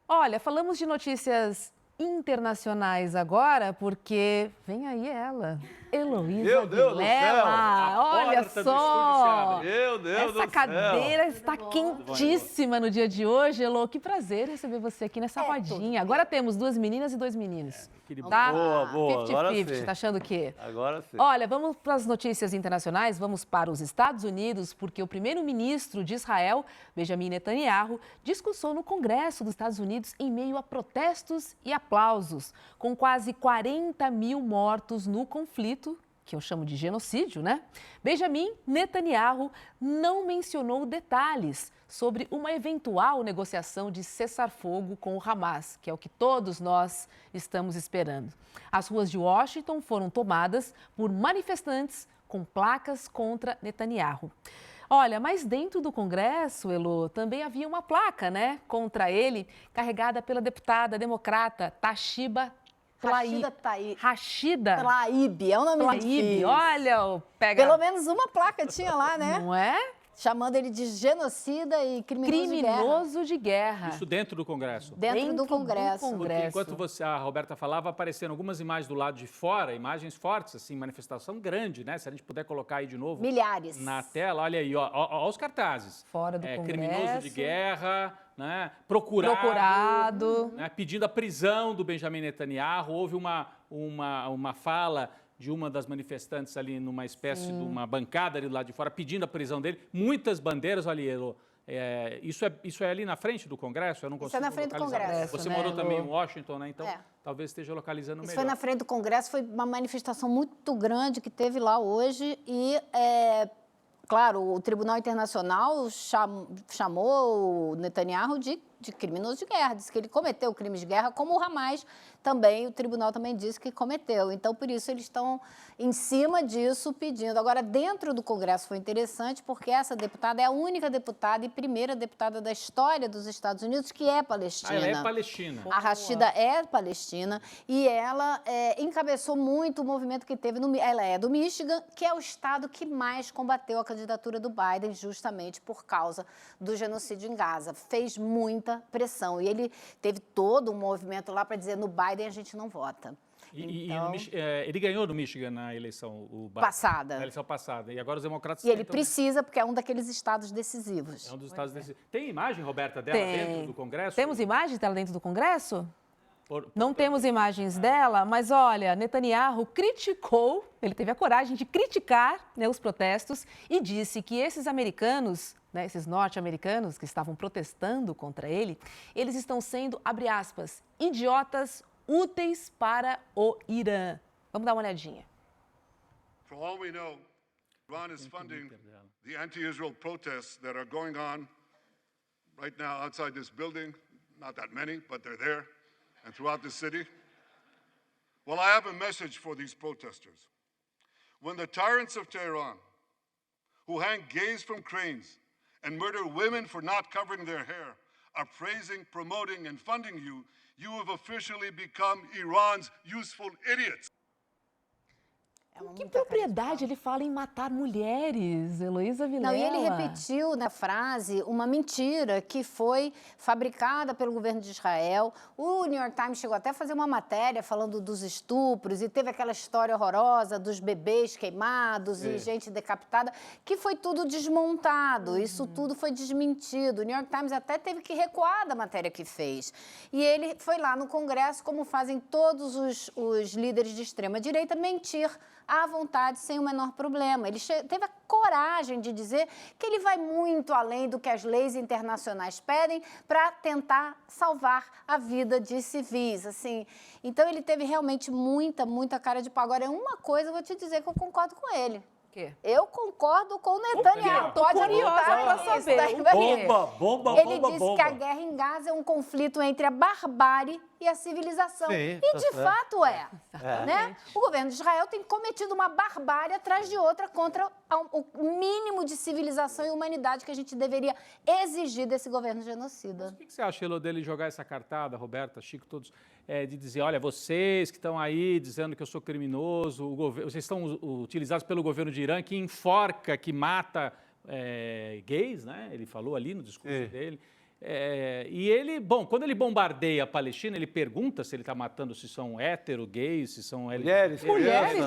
Olha, falamos de notícias internacionais agora, porque vem aí ela, Heloísa Vilela. Olha só, meu Deus do céu. Essa cadeira está quentíssima no dia de hoje, Elo. Que prazer receber você aqui nessa rodinha. Agora temos 2 meninas e 2 meninos. Tá? Boa. 50-50, tá achando o quê? Agora sim. Olha, vamos para as notícias internacionais, vamos para os Estados Unidos, porque o primeiro-ministro de Israel, Benjamin Netanyahu, discursou no Congresso dos Estados Unidos em meio a protestos e aplausos, com quase 40 mil mortos no conflito, que eu chamo de genocídio, né? Benjamin Netanyahu não mencionou detalhes sobre uma eventual negociação de cessar-fogo com o Hamas, que é o que todos nós estamos esperando. As ruas de Washington foram tomadas por manifestantes com placas contra Netanyahu. Olha, mas dentro do Congresso, Elo, também havia uma placa, né, contra ele, carregada pela deputada democrata Tashiba Rashida Tlaib, é o nome difícil. Olha, pega... Pelo menos uma placa tinha lá, né? Não é? Chamando ele de genocida e criminoso de guerra. Isso dentro do Congresso? Dentro do Congresso. Porque enquanto a Roberta falava, apareceram algumas imagens do lado de fora, imagens fortes, assim, manifestação grande, né? Se a gente puder colocar aí de novo. Milhares. Na tela, olha aí, ó os cartazes. Fora do Congresso. Criminoso de guerra, né? Procurado. Né? Pedindo a prisão do Benjamin Netanyahu. Houve uma fala de uma das manifestantes ali numa espécie de uma bancada ali do lado de fora, pedindo a prisão dele. Muitas bandeiras, olha, isso é ali na frente do Congresso? Eu não consigo localizar. Isso é na frente do Congresso. Você morou também em Washington, né? Então, talvez esteja localizando melhor. Isso foi na frente do Congresso, foi uma manifestação muito grande que teve lá hoje e, claro, o Tribunal Internacional chamou o Netanyahu de criminoso de guerra, disse que ele cometeu crimes de guerra, como o Hamas também, o tribunal também disse que cometeu. Então, por isso, eles estão em cima disso pedindo. Agora, dentro do Congresso foi interessante, porque essa deputada é a única deputada e primeira deputada da história dos Estados Unidos que é palestina. Ela é palestina. A Rashida é palestina e ela encabeçou muito o movimento que teve ela é do Michigan, que é o estado que mais combateu a candidatura do Biden justamente por causa do genocídio em Gaza. Fez muita pressão e ele teve todo um movimento lá para dizer no Biden a gente não vota. Ele ganhou no Michigan na eleição passada. Na eleição passada. E agora os democratas... E ele precisa, porque é um daqueles estados decisivos. É um dos estados decisivos. Tem imagem, Roberta, dela dentro do Congresso? Temos imagem dela dentro do Congresso? Não temos imagens dela, mas olha, Netanyahu criticou, ele teve a coragem de criticar, né, os protestos e disse que esses americanos, né, esses norte-americanos que estavam protestando contra ele, eles estão sendo, abre aspas, idiotas úteis para o Irã. Vamos dar uma olhadinha. For all we know, Iran is funding the anti-Israel protests that are going on right now outside this building. Not that many, but they're there. And throughout the city. Well, I have a message for these protesters. When the tyrants of Tehran, who hang gays from cranes and murder women for not covering their hair, are praising, promoting, and funding you, you have officially become Iran's useful idiots. Com que propriedade ele fala em matar mulheres, Heloísa Vilela? Não, e ele repetiu na frase uma mentira que foi fabricada pelo governo de Israel. O New York Times chegou até a fazer uma matéria falando dos estupros e teve aquela história horrorosa dos bebês queimados e gente decapitada, que foi tudo desmontado. Isso tudo foi desmentido. O New York Times até teve que recuar da matéria que fez. E ele foi lá no Congresso, como fazem todos os líderes de extrema-direita, mentir à vontade, sem o menor problema. Ele teve a coragem de dizer que ele vai muito além do que as leis internacionais pedem para tentar salvar a vida de civis, assim. Então, ele teve realmente muita cara de pau. Agora, uma coisa eu vou te dizer que eu concordo com ele. Eu concordo com o Netanyahu. Pode anotar para saber. Bomba. Ele disse que a guerra em Gaza é um conflito entre a barbárie e a civilização. Sim, e tá de certo. fato é. Né? O governo de Israel tem cometido uma barbárie atrás de outra contra o mínimo de civilização e humanidade que a gente deveria exigir desse governo genocida. Mas o que você acha, Elô, dele jogar essa cartada, Roberta, Chico, todos, de dizer, olha, vocês que estão aí dizendo que eu sou criminoso, vocês estão utilizados pelo governo de Irã que enforca, que mata gays, né? Ele falou ali no discurso dele. E ele, bom, quando ele bombardeia a Palestina, ele pergunta se ele está matando, se são hétero, gays, se são mulheres,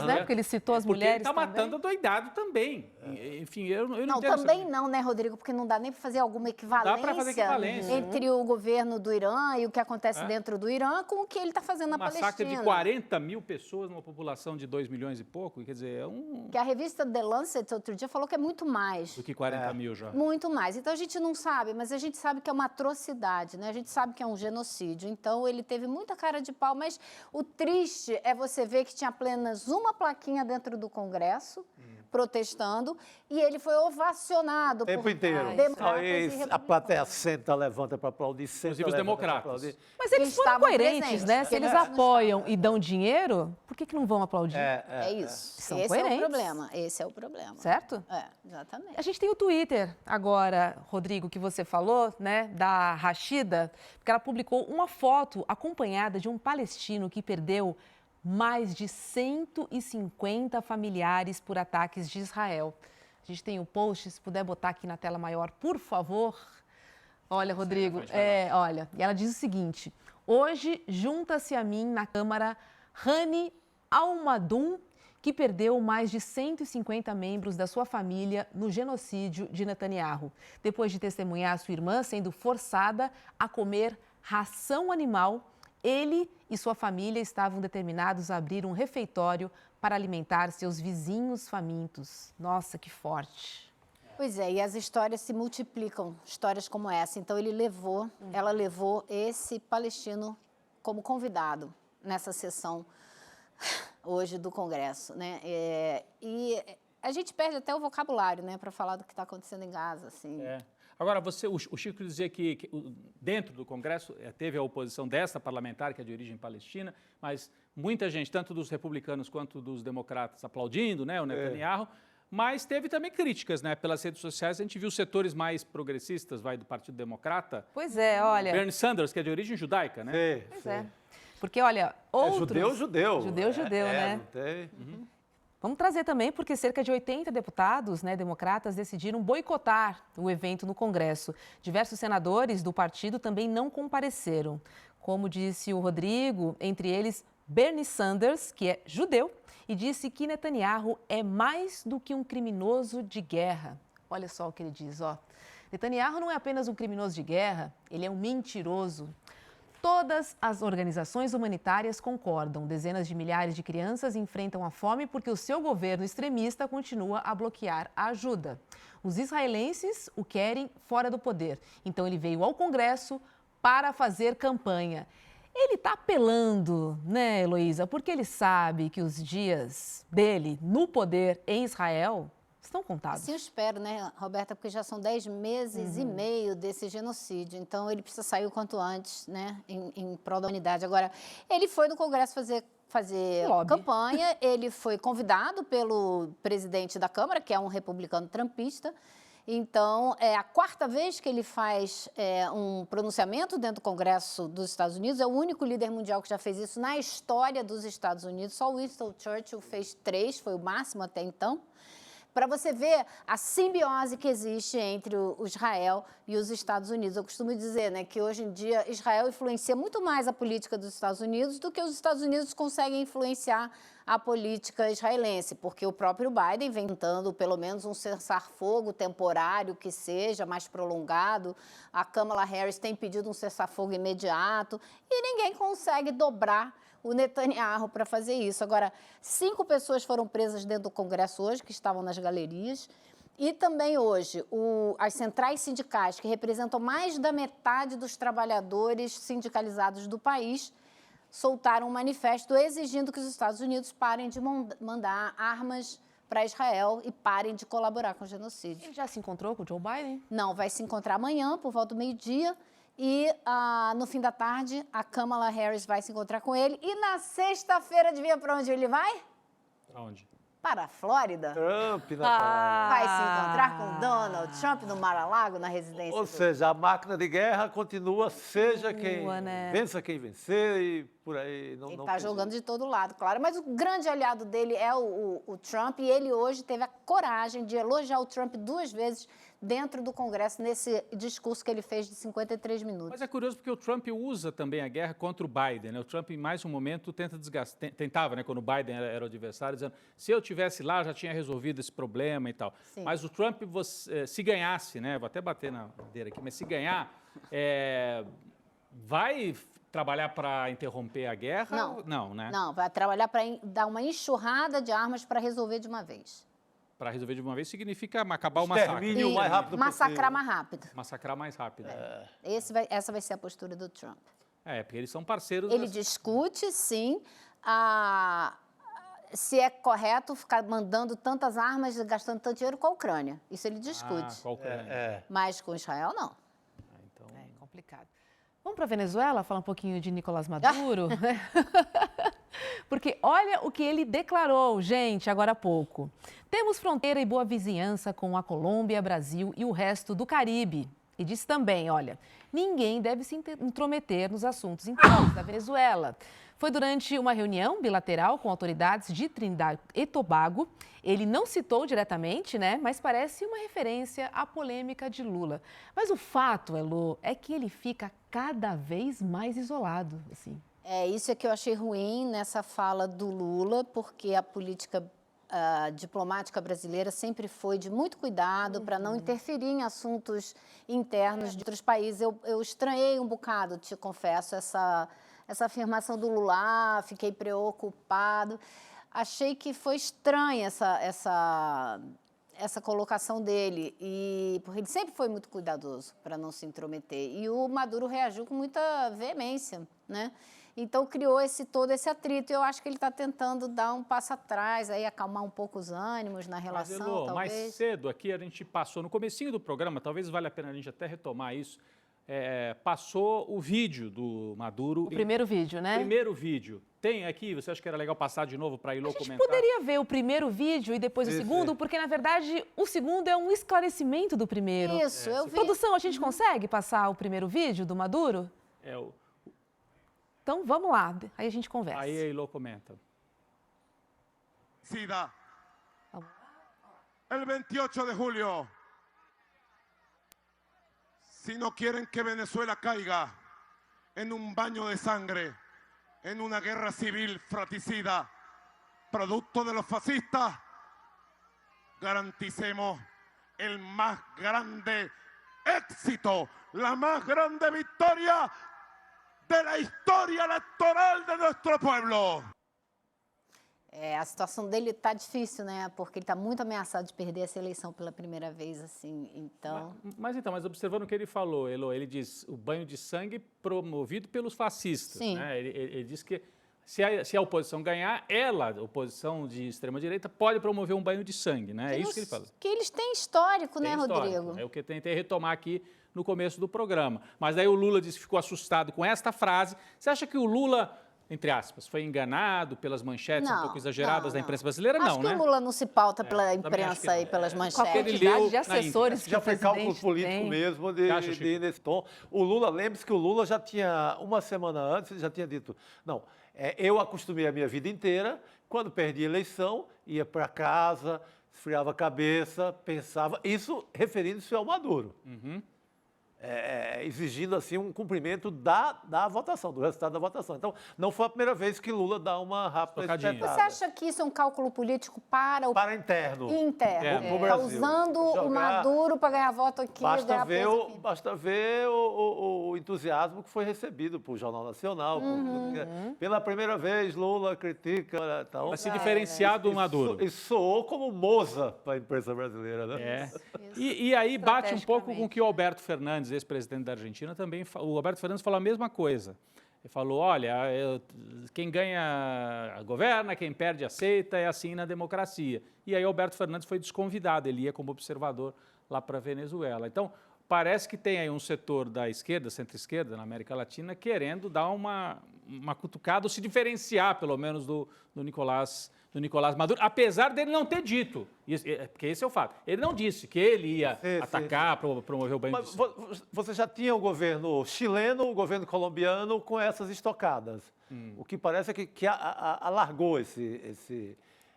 né? Porque ele citou as mulheres. Ele está matando adoidado também. Enfim, eu não tenho também não, né, Rodrigo? Porque não dá nem para fazer alguma equivalência, entre o governo do Irã e o que acontece dentro do Irã com o que ele está fazendo na Palestina. Massacre de 40 mil pessoas numa população de 2 milhões e pouco, quer dizer, Que a revista The Lancet outro dia falou que é muito mais. Do que 40 mil já. Muito mais. Então a gente não sabe, mas a gente sabe que é uma atrocidade, né? A gente sabe que é um genocídio. Então ele teve muita cara de pau, mas o triste é você ver que tinha apenas uma plaquinha dentro do Congresso protestando e ele foi ovacionado o tempo inteiro. Aí a plateia senta, levanta para aplaudir, inclusive os democratas. Mas eles foram coerentes, né? Se eles apoiam e dão dinheiro, por que não vão aplaudir? É isso. São Esse coerentes. é o problema. Esse é o problema. Certo? Exatamente. A gente tem o Twitter agora, Rodrigo, que você falou, né, da Rashida, porque ela publicou uma foto acompanhada de um palestino que perdeu mais de 150 familiares por ataques de Israel. A gente tem o post, se puder botar aqui na tela maior, por favor. Olha, Rodrigo, olha, e ela diz o seguinte: hoje junta-se a mim na Câmara Hani Almadum, que perdeu mais de 150 membros da sua família no genocídio de Netanyahu, depois de testemunhar sua irmã sendo forçada a comer ração animal. Ele e sua família estavam determinados a abrir um refeitório para alimentar seus vizinhos famintos. Nossa, que forte. Pois é, e as histórias se multiplicam, histórias como essa. Então ela levou esse palestino como convidado nessa sessão hoje do Congresso, né? E a gente perde até o vocabulário, né, para falar do que está acontecendo em Gaza, assim. Agora, o Chico dizia que dentro do Congresso teve a oposição dessa parlamentar, que é de origem palestina, mas muita gente, tanto dos republicanos quanto dos democratas, aplaudindo, né, o Netanyahu, mas teve também críticas, né, pelas redes sociais. A gente viu setores mais progressistas, do Partido Democrata. Pois é, olha... Bernie Sanders, que é de origem judaica, né? Pois é. Porque, olha, outros... Judeu. Judeu, né? Não tem... Vamos trazer também, porque cerca de 80 deputados, né, democratas, decidiram boicotar o evento no Congresso. Diversos senadores do partido também não compareceram. Como disse o Rodrigo, entre eles Bernie Sanders, que é judeu, e disse que Netanyahu é mais do que um criminoso de guerra. Olha só o que ele diz, ó. Netanyahu não é apenas um criminoso de guerra, ele é um mentiroso. Todas as organizações humanitárias concordam. Dezenas de milhares de crianças enfrentam a fome porque o seu governo extremista continua a bloquear a ajuda. Os israelenses o querem fora do poder. Então ele veio ao Congresso para fazer campanha. Ele está apelando, né, Heloísa? Porque ele sabe que os dias dele no poder em Israel estão contados. Assim eu espero, né, Roberta? Porque já são 10 meses e meio desse genocídio. Então, ele precisa sair o quanto antes, né, em prol da humanidade. Agora, ele foi no Congresso fazer campanha. Ele foi convidado pelo presidente da Câmara, que é um republicano trumpista. Então, é a quarta vez que ele faz um pronunciamento dentro do Congresso dos Estados Unidos. É o único líder mundial que já fez isso na história dos Estados Unidos. Só Winston Churchill fez 3, foi o máximo até então. Para você ver a simbiose que existe entre o Israel e os Estados Unidos. Eu costumo dizer, né, que hoje em dia Israel influencia muito mais a política dos Estados Unidos do que os Estados Unidos conseguem influenciar a política israelense, porque o próprio Biden vem tentando pelo menos um cessar-fogo temporário que seja mais prolongado. A Kamala Harris tem pedido um cessar-fogo imediato e ninguém consegue dobrar o Netanyahu para fazer isso. Agora, 5 pessoas foram presas dentro do Congresso hoje, que estavam nas galerias. E também hoje, as centrais sindicais, que representam mais da metade dos trabalhadores sindicalizados do país, soltaram um manifesto exigindo que os Estados Unidos parem de mandar armas para Israel e parem de colaborar com o genocídio. Ele já se encontrou com o Joe Biden? Não, vai se encontrar amanhã, por volta do meio-dia. E no fim da tarde, a Kamala Harris vai se encontrar com ele. E na sexta-feira, adivinha para onde ele vai? Para onde? Para a Flórida. Trump na parada. Vai se encontrar com Donald Trump no Mar-a-Lago, na residência. Ou seja, a máquina de guerra continua, seja quem né? vença quem vencer e por aí. Ele está jogando de todo lado, claro. Mas o grande aliado dele é o Trump. E ele hoje teve a coragem de elogiar o Trump 2 vezes dentro do Congresso, nesse discurso que ele fez de 53 minutos. Mas é curioso porque o Trump usa também a guerra contra o Biden, né? O Trump, em mais um momento, tentava, né, quando o Biden era o adversário, dizendo, se eu tivesse lá, já tinha resolvido esse problema e tal. Sim. Mas o Trump, se ganhasse, né, vou até bater na madeira aqui, mas se ganhar, vai trabalhar para interromper a guerra? Não, né? Não, vai trabalhar para dar uma enxurrada de armas para resolver de uma vez. Para resolver de uma vez significa acabar o massacre. O mais rápido massacrar mais rápido. Massacrar mais rápido. Essa vai ser a postura do Trump. Porque eles são parceiros. Ele discute, sim, se é correto ficar mandando tantas armas e gastando tanto dinheiro com a Ucrânia. Isso ele discute. Com a Ucrânia. Mas com Israel, não. Então... É complicado. Vamos para a Venezuela falar um pouquinho de Nicolás Maduro? Porque olha o que ele declarou, gente, agora há pouco. Temos fronteira e boa vizinhança com a Colômbia, Brasil e o resto do Caribe. E disse também, olha, ninguém deve se intrometer nos assuntos internos da Venezuela. Foi durante uma reunião bilateral com autoridades de Trindade e Tobago. Ele não citou diretamente, né, mas parece uma referência à polêmica de Lula. Mas o fato, Elô, é que ele fica cada vez mais isolado, assim. Isso é que eu achei ruim nessa fala do Lula, porque a política diplomática brasileira sempre foi de muito cuidado para não interferir em assuntos internos de outros países. Eu estranhei um bocado, te confesso, essa afirmação do Lula, fiquei preocupado. Achei que foi estranha essa colocação dele, porque ele sempre foi muito cuidadoso para não se intrometer. E o Maduro reagiu com muita veemência, né? Então, criou todo esse atrito. Eu acho que ele está tentando dar um passo atrás, aí, acalmar um pouco os ânimos na relação, Mas, Elô, talvez. mais cedo aqui a gente passou, no comecinho do programa, talvez valha a pena a gente até retomar isso, passou o vídeo do Maduro. O primeiro vídeo, né? Primeiro vídeo. Tem aqui, você acha que era legal passar de novo para a Elô comentar? A gente poderia ver o primeiro vídeo e depois o segundo, porque, na verdade, o segundo é um esclarecimento do primeiro. Isso, eu vi. Produção, a gente consegue passar o primeiro vídeo do Maduro? Então, vamos lá, aí a gente conversa. Aí a Elô comenta. Sida. El 28 de julio. Si no quieren que Venezuela caiga en un baño de sangre, en una guerra civil fratricida, producto de los fascistas, garanticemos el más grande éxito, la más grande victoria de la historia electoral de nuestro pueblo. A situação dele está difícil, né? Porque ele está muito ameaçado de perder essa eleição pela primeira vez, assim, então... Mas observando o que ele falou, Elo, ele diz o banho de sangue promovido pelos fascistas. Sim. Né? Ele diz que se a oposição ganhar, a oposição de extrema-direita, pode promover um banho de sangue, né? É isso que ele fala. Que eles têm histórico, né, Rodrigo? É o que eu tentei retomar aqui no começo do programa. Mas daí o Lula disse que ficou assustado com esta frase. Você acha que o Lula, entre aspas, foi enganado pelas manchetes um pouco exageradas da imprensa brasileira? Acho não, que né? o Lula não se pauta pela imprensa e pelas Com a manchetes. quantidade de assessores que Já o foi cálculo presidente político tem. mesmo de ir nesse tom. O Lula, lembre-se que o Lula já tinha, uma semana antes, ele já tinha dito, não, eu acostumei a minha vida inteira, quando perdi a eleição, ia para casa, esfriava a cabeça, pensava, isso referindo-se ao Maduro. Exigindo assim um cumprimento da votação, do resultado da votação. Então, não foi a primeira vez que Lula dá uma rápida espetada. Você acha que isso é um cálculo político para o... Para interno. Interno. No Está Brasil. usando o Maduro para ganhar voto aqui. Basta ganhar ver o entusiasmo que foi recebido por Jornal Nacional. Pela primeira vez, Lula critica... Para se diferenciar do Maduro. Isso soou como moza para a imprensa brasileira, né? E aí bate um pouco com o que o Alberto Fernandes, ex-presidente da Argentina, também... O Alberto Fernandes falou a mesma coisa. Ele falou, olha, quem ganha governa, quem perde aceita, é assim na democracia. E aí o Alberto Fernandes foi desconvidado, ele ia como observador lá para a Venezuela. Então, parece que tem aí um setor da esquerda, centro-esquerda, na América Latina, querendo dar uma cutucada, ou se diferenciar, pelo menos, do Nicolás Maduro, apesar dele não ter dito, porque esse é o fato, ele não disse que ele ia atacar, promover o banho de sangue. Você já tinha o governo chileno, o governo colombiano com essas estocadas. O que parece é que alargou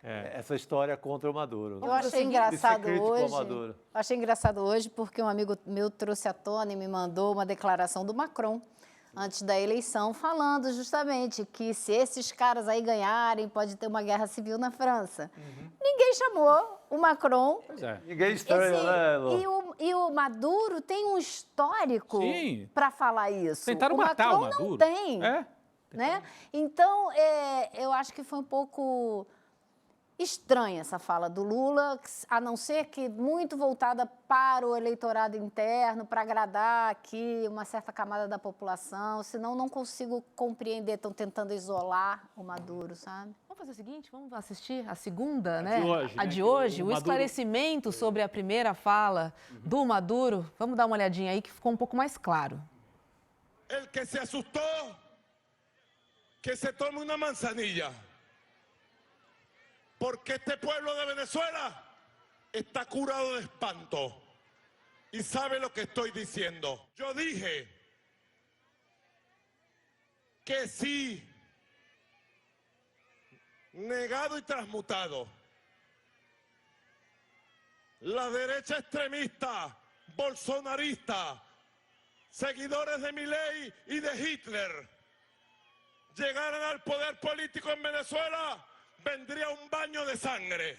essa história contra o Maduro. Eu achei engraçado hoje. Achei engraçado hoje porque um amigo meu trouxe à tona e me mandou uma declaração do Macron antes da eleição, falando justamente que se esses caras aí ganharem, pode ter uma guerra civil na França. Ninguém chamou o Macron. Ninguém estranha, né, Elô? E o Maduro tem um histórico para falar isso. Tentaram matar o Maduro. Não tem. Né? Então, eu acho que foi um pouco estranha essa fala do Lula, a não ser que muito voltada para o eleitorado interno, para agradar aqui uma certa camada da população, senão não consigo compreender, estão tentando isolar o Maduro, sabe? Vamos fazer o seguinte, vamos assistir a segunda, né? A de né? hoje, o esclarecimento sobre a primeira fala do Maduro. Vamos dar uma olhadinha aí que ficou um pouco mais claro. El que se assustou, que se tome una manzanilla. Porque este pueblo de Venezuela está curado de espanto y sabe lo que estoy diciendo. Yo dije que sí, negado y transmutado, la derecha extremista, bolsonarista, seguidores de Milei y de Hitler, llegaran al poder político en Venezuela, vendria um banho de sangue.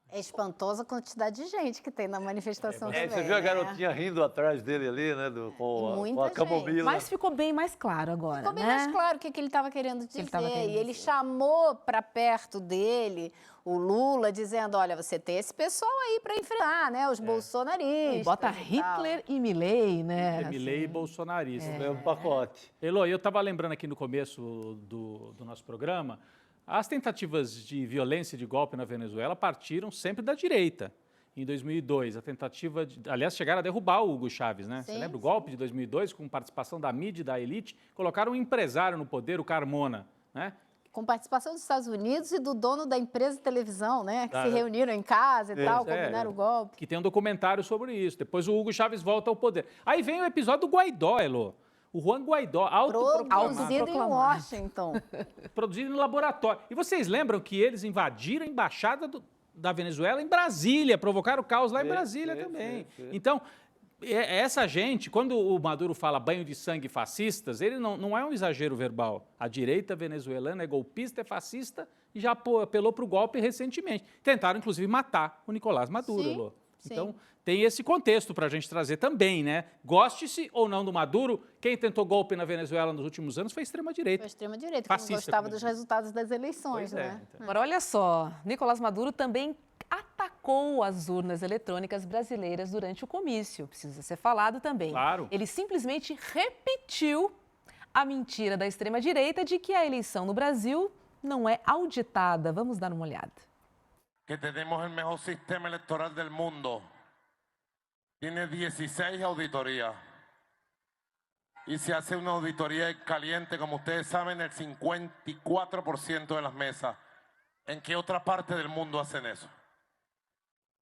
É espantosa a quantidade de gente que tem na manifestação também. Você viu a garotinha rindo atrás dele ali, né? Com a camomila. Mas ficou bem mais claro agora, ficou bem né? mais claro o que ele estava querendo dizer. E ele chamou para perto dele o Lula, dizendo, olha, você tem esse pessoal aí para enfrentar, né? Os bolsonaristas. E bota Hitler e Milei, né? Milei e bolsonarista. Mesmo pacote. Elô, eu estava lembrando aqui no começo do nosso programa, as tentativas de violência de golpe na Venezuela partiram sempre da direita. Em 2002, a tentativa aliás, chegaram a derrubar o Hugo Chávez, né? Você lembra o golpe de 2002, com participação da mídia e da elite? Colocaram um empresário no poder, o Carmona, né? Com participação dos Estados Unidos e do dono da empresa de televisão, né? Que se reuniram em casa e tal, combinaram o golpe. Que tem um documentário sobre isso. Depois o Hugo Chávez volta ao poder. Aí vem o episódio do Guaidó, Elô. O Juan Guaidó, produzido em Washington. Produzido no laboratório. E vocês lembram que eles invadiram a embaixada da Venezuela em Brasília, provocaram caos lá em Brasília também. Então, essa gente, quando o Maduro fala banho de sangue fascistas, ele não é um exagero verbal. A direita venezuelana é golpista, é fascista e já apelou para o golpe recentemente. Tentaram, inclusive, matar o Nicolás Maduro, Elô. Sim. Então, tem esse contexto para a gente trazer também, né? Goste-se ou não do Maduro, quem tentou golpe na Venezuela nos últimos anos foi a extrema-direita. Foi a extrema-direita, que Fascista, não gostava como dos diz. resultados das eleições, Pois é, né? então. Agora, olha só, Nicolás Maduro também atacou as urnas eletrônicas brasileiras durante o comício. Precisa ser falado também. Claro. Ele simplesmente repetiu a mentira da extrema-direita de que a eleição no Brasil não é auditada. Vamos dar uma olhada. Que tenemos el mejor sistema electoral del mundo. Tiene 16 auditorías. Y se hace una auditoría caliente, como ustedes saben, el 54% de las mesas. ¿En qué otra parte del mundo hacen eso?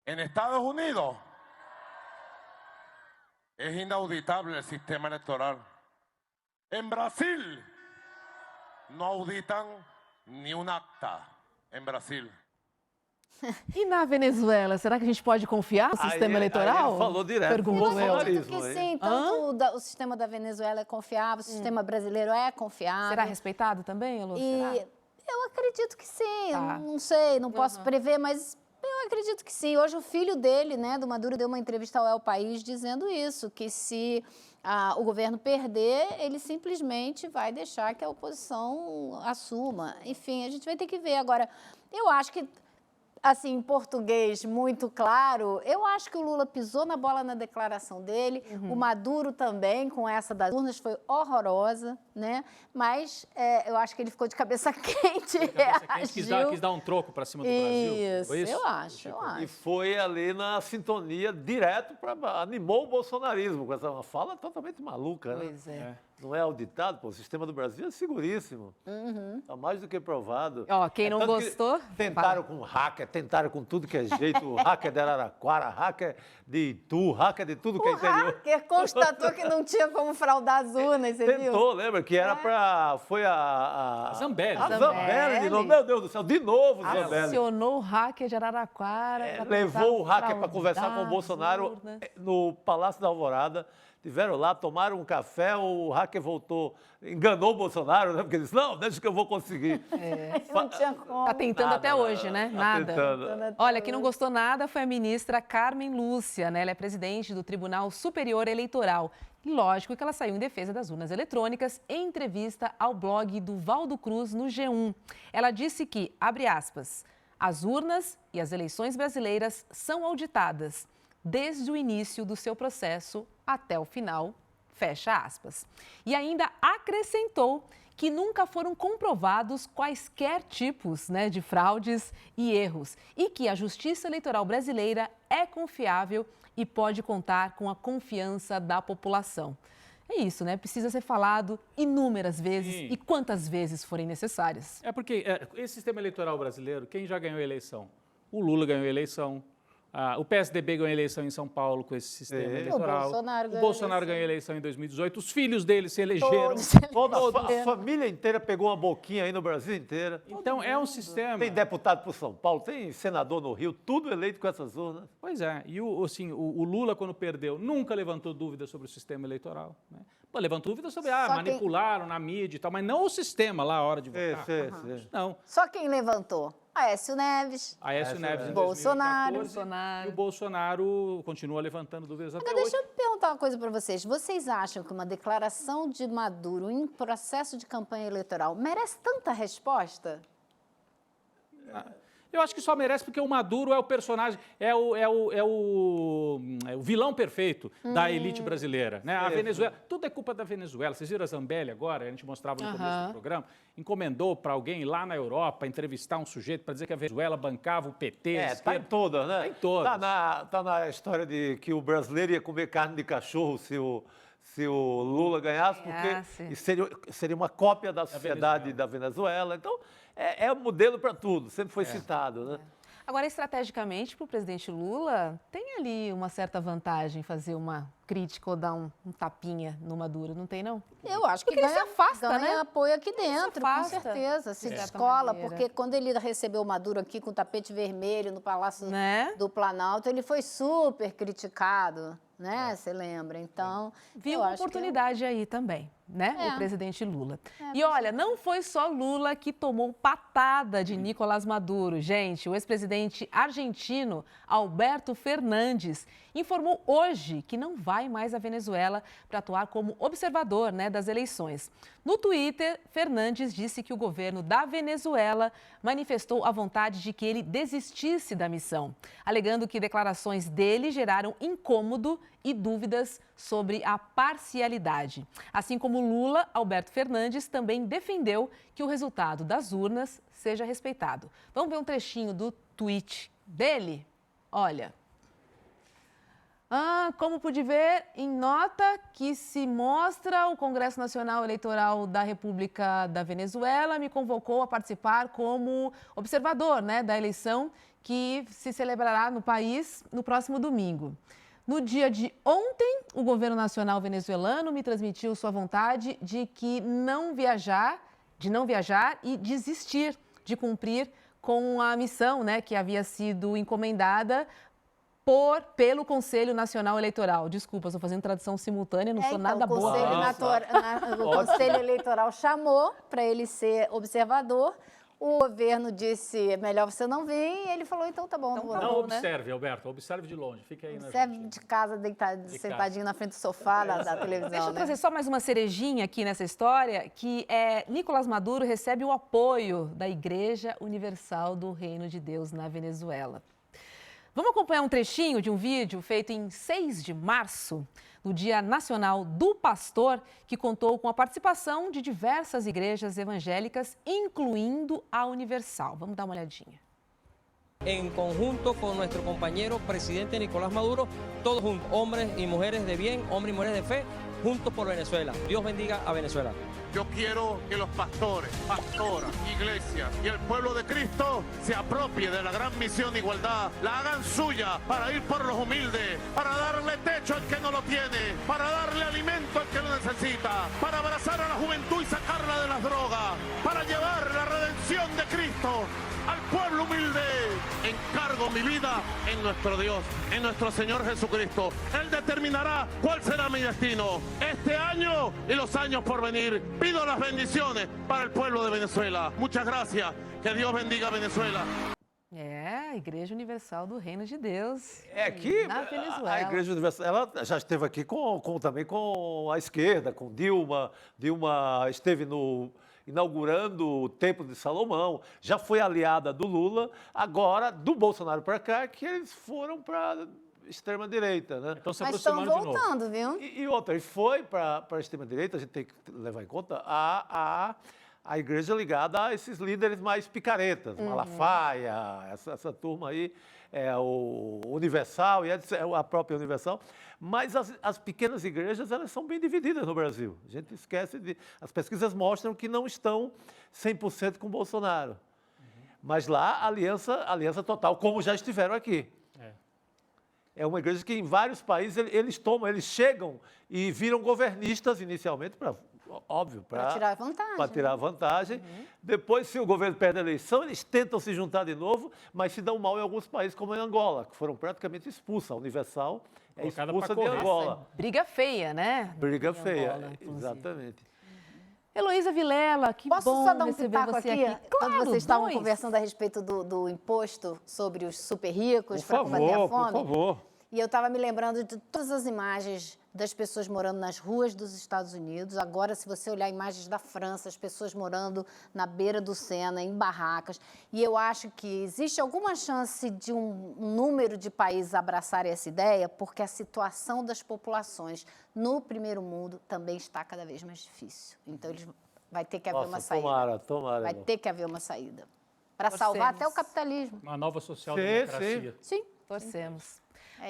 En Estados Unidos es inauditable el sistema electoral. En Brasil no auditan ni un acta en Brasil. E na Venezuela, será que a gente pode confiar no sistema eleitoral? Ele falou direto Pergunto com o eu. bolsonarismo. Que aí. sim, tanto o sistema da Venezuela é confiável, o sistema brasileiro é confiável. Será respeitado também, Elô? Será? E eu acredito que sim, Tá. não sei, não posso prever, mas eu acredito que sim. Hoje o filho dele, né, do Maduro, deu uma entrevista ao El País dizendo isso, que se o governo perder, ele simplesmente vai deixar que a oposição assuma. Enfim, a gente vai ter que ver. Agora, eu acho que, assim, em português muito claro, eu acho que o Lula pisou na bola na declaração dele, o Maduro também, com essa das urnas, foi horrorosa, né? Mas eu acho que ele ficou de cabeça quente, Quis reagiu. dar um troco para cima do Brasil. Isso, Foi isso? eu acho. E foi ali na sintonia direto para animou o bolsonarismo com essa fala totalmente maluca, né? Pois é. Não é auditado, pô, o sistema do Brasil é seguríssimo. Está mais do que provado. Ó, quem não tanto que gostou, Tentaram com hacker, tentaram com tudo que é jeito, hacker de Araraquara, hacker de Itu, hacker de tudo que é O interior. hacker constatou que não tinha como fraudar as urnas, você viu? Tentou, lembra? Que era para... Foi a Zambelli. A Zambelli de novo. Meu Deus do céu, de novo Zambelli. acionou o hacker de Araraquara. pra Levou o tentar hacker para conversar com o fraudar Bolsonaro as urnas. no Palácio da Alvorada. Tiveram lá, tomaram um café, o hacker voltou, enganou o Bolsonaro, né? Porque ele disse, não, deixa que eu vou conseguir. Não tinha como. Tá tentando Nada, até hoje, né? tá Nada. tentando. Olha, quem não gostou nada foi a ministra Carmen Lúcia, né? Ela é presidente do Tribunal Superior Eleitoral. E lógico que ela saiu em defesa das urnas eletrônicas em entrevista ao blog do Valdo Cruz no G1. Ela disse que, abre aspas, as urnas e as eleições brasileiras são auditadas desde o início do seu processo até o final, fecha aspas. E ainda acrescentou que nunca foram comprovados quaisquer tipos, né, de fraudes e erros e que a Justiça Eleitoral brasileira é confiável e pode contar com a confiança da população. É isso, né? Precisa ser falado inúmeras vezes Sim. e quantas vezes forem necessárias. É porque esse sistema eleitoral brasileiro, quem já ganhou a eleição? O Lula ganhou a eleição. O PSDB ganhou a eleição em São Paulo com esse sistema eleitoral. O Bolsonaro ganhou a eleição em 2018. Os filhos dele se elegeram. Toda a família inteira pegou uma boquinha aí no Brasil inteiro. Então, é um sistema... Tem deputado por São Paulo, tem senador no Rio, tudo eleito com essas urnas. Pois é. E o Lula, quando perdeu, nunca levantou dúvida sobre o sistema eleitoral. Né? Pô, levantou dúvida sobre, manipularam na mídia e tal, mas não o sistema lá, a hora de votar. Não. Só quem levantou? Aécio Neves. Aécio Neves em Bolsonaro. 2014, e o Bolsonaro continua levantando dúvidas até Agora, hoje. deixa eu perguntar uma coisa para vocês. Vocês acham que uma declaração de Maduro em processo de campanha eleitoral merece tanta resposta? Eu acho que só merece porque o Maduro é o personagem, é o vilão perfeito da elite brasileira. Né? A Venezuela, tudo é culpa da Venezuela. Vocês viram a Zambelli agora? A gente mostrava no começo do programa. Encomendou para alguém lá na Europa entrevistar um sujeito para dizer que a Venezuela bancava o PT. Tá em todas, né? Tá em todas. Tá na história de que o brasileiro ia comer carne de cachorro se o Lula ganhasse, porque seria uma cópia da sociedade da Venezuela. Então, é um modelo para tudo, sempre foi citado, né? Agora, estrategicamente, para o presidente Lula, tem ali uma certa vantagem fazer uma crítica ou dar um tapinha no Maduro, não tem, não? Eu acho que Porque ele se afasta, ganha né? apoio aqui dentro, com afasta, certeza. Se de certa descola, maneira. porque quando ele recebeu o Maduro aqui com o tapete vermelho no Palácio Né? do Planalto, ele foi super criticado, né? Você lembra? Então, Viu eu uma acho que oportunidade aí também, né? É. O presidente Lula. E olha, não foi só Lula que tomou patada de Nicolás Maduro. Gente, o ex-presidente argentino Alberto Fernandes informou hoje que não vai mais à Venezuela para atuar como observador, né, das eleições. No Twitter, Fernandes disse que o governo da Venezuela manifestou a vontade de que ele desistisse da missão, alegando que declarações dele geraram incômodo e dúvidas sobre a parcialidade. Assim como Lula, Alberto Fernandes também defendeu que o resultado das urnas seja respeitado. Vamos ver um trechinho do tweet dele? Olha. Como pude ver, em nota que se mostra, o Congresso Nacional Eleitoral da República da Venezuela me convocou a participar como observador, né, da eleição que se celebrará no país no próximo domingo. No dia de ontem, o governo nacional venezuelano me transmitiu sua vontade de não viajar e desistir de cumprir com a missão, né, que havia sido encomendada pelo Conselho Nacional Eleitoral. Desculpa, estou fazendo tradução simultânea, não sou nada boa. O Conselho Eleitoral chamou para ele ser observador. O governo disse, melhor você não vir, e ele falou, então tá bom. Não observe, Alberto, observe de longe, fica aí na Observe de casa, sentadinho na frente do sofá da televisão. Deixa eu trazer só mais uma cerejinha aqui nessa história, que Nicolás Maduro recebe o apoio da Igreja Universal do Reino de Deus na Venezuela. Vamos acompanhar um trechinho de um vídeo feito em 6 de março, no Dia Nacional do Pastor, que contou com a participação de diversas igrejas evangélicas, incluindo a Universal. Vamos dar uma olhadinha. En conjunto con nuestro compañero presidente Nicolás Maduro, todos juntos, hombres y mujeres de bien, hombres y mujeres de fe, juntos por Venezuela. Dios bendiga a Venezuela. Yo quiero que los pastores, pastoras, iglesias y el pueblo de Cristo se apropie de la gran misión de igualdad, la hagan suya para ir por los humildes, para darle techo al que no lo tiene, para darle alimento al que lo necesita, para abrazar a la juventud y sacarla de las drogas, para llevar la redención de Cristo al pueblo humilde. Encargo mi vida en nuestro Dios, en nuestro Señor Jesucristo. Él determinará cuál será mi destino este año y los años por venir. Pido las bendiciones para el pueblo de Venezuela. Muchas gracias. Que Dios bendiga a Venezuela. A Igreja Universal do Reino de Deus. Aqui na Venezuela. A Igreja Universal, ela já esteve aqui também com a esquerda, com Dilma. Dilma esteve inaugurando o Templo de Salomão, já foi aliada do Lula, agora do Bolsonaro para cá, que eles foram para extrema-direita, né? Então, se Mas aproximando estão de novo. voltando, viu? E outra, e foi para a extrema-direita, a gente tem que levar em conta a igreja ligada a esses líderes mais picaretas, Malafaia, essa turma aí, o Universal e a própria Universal. Mas as pequenas igrejas, elas são bem divididas no Brasil. A gente esquece as pesquisas mostram que não estão 100% com Bolsonaro. Mas lá, aliança total, como já estiveram aqui. É uma igreja que em vários países eles chegam e viram governistas inicialmente, para tirar vantagem. Para tirar vantagem. Depois, se o governo perde a eleição, eles tentam se juntar de novo, mas se dão mal em alguns países, como em Angola, que foram praticamente expulsos. A Universal é expulsa de Angola. Briga feia, né? Briga feia, Angola, exatamente. Heloísa Vilela, que Posso bom só dar um receber pitaco você aqui? aqui. Quando Claro, vocês estavam 2. conversando a respeito do imposto sobre os super ricos para combater a fome. Por favor. E eu estava me lembrando de todas as imagens das pessoas morando nas ruas dos Estados Unidos. Agora, se você olhar imagens da França, as pessoas morando na beira do Sena, em barracas. E eu acho que existe alguma chance de um número de países abraçarem essa ideia, porque a situação das populações no primeiro mundo também está cada vez mais difícil. Então, vai ter que haver uma saída. Tomara. Vai ter que haver uma saída. Para salvar até o capitalismo. Uma nova social-democracia. Sim. Torcemos.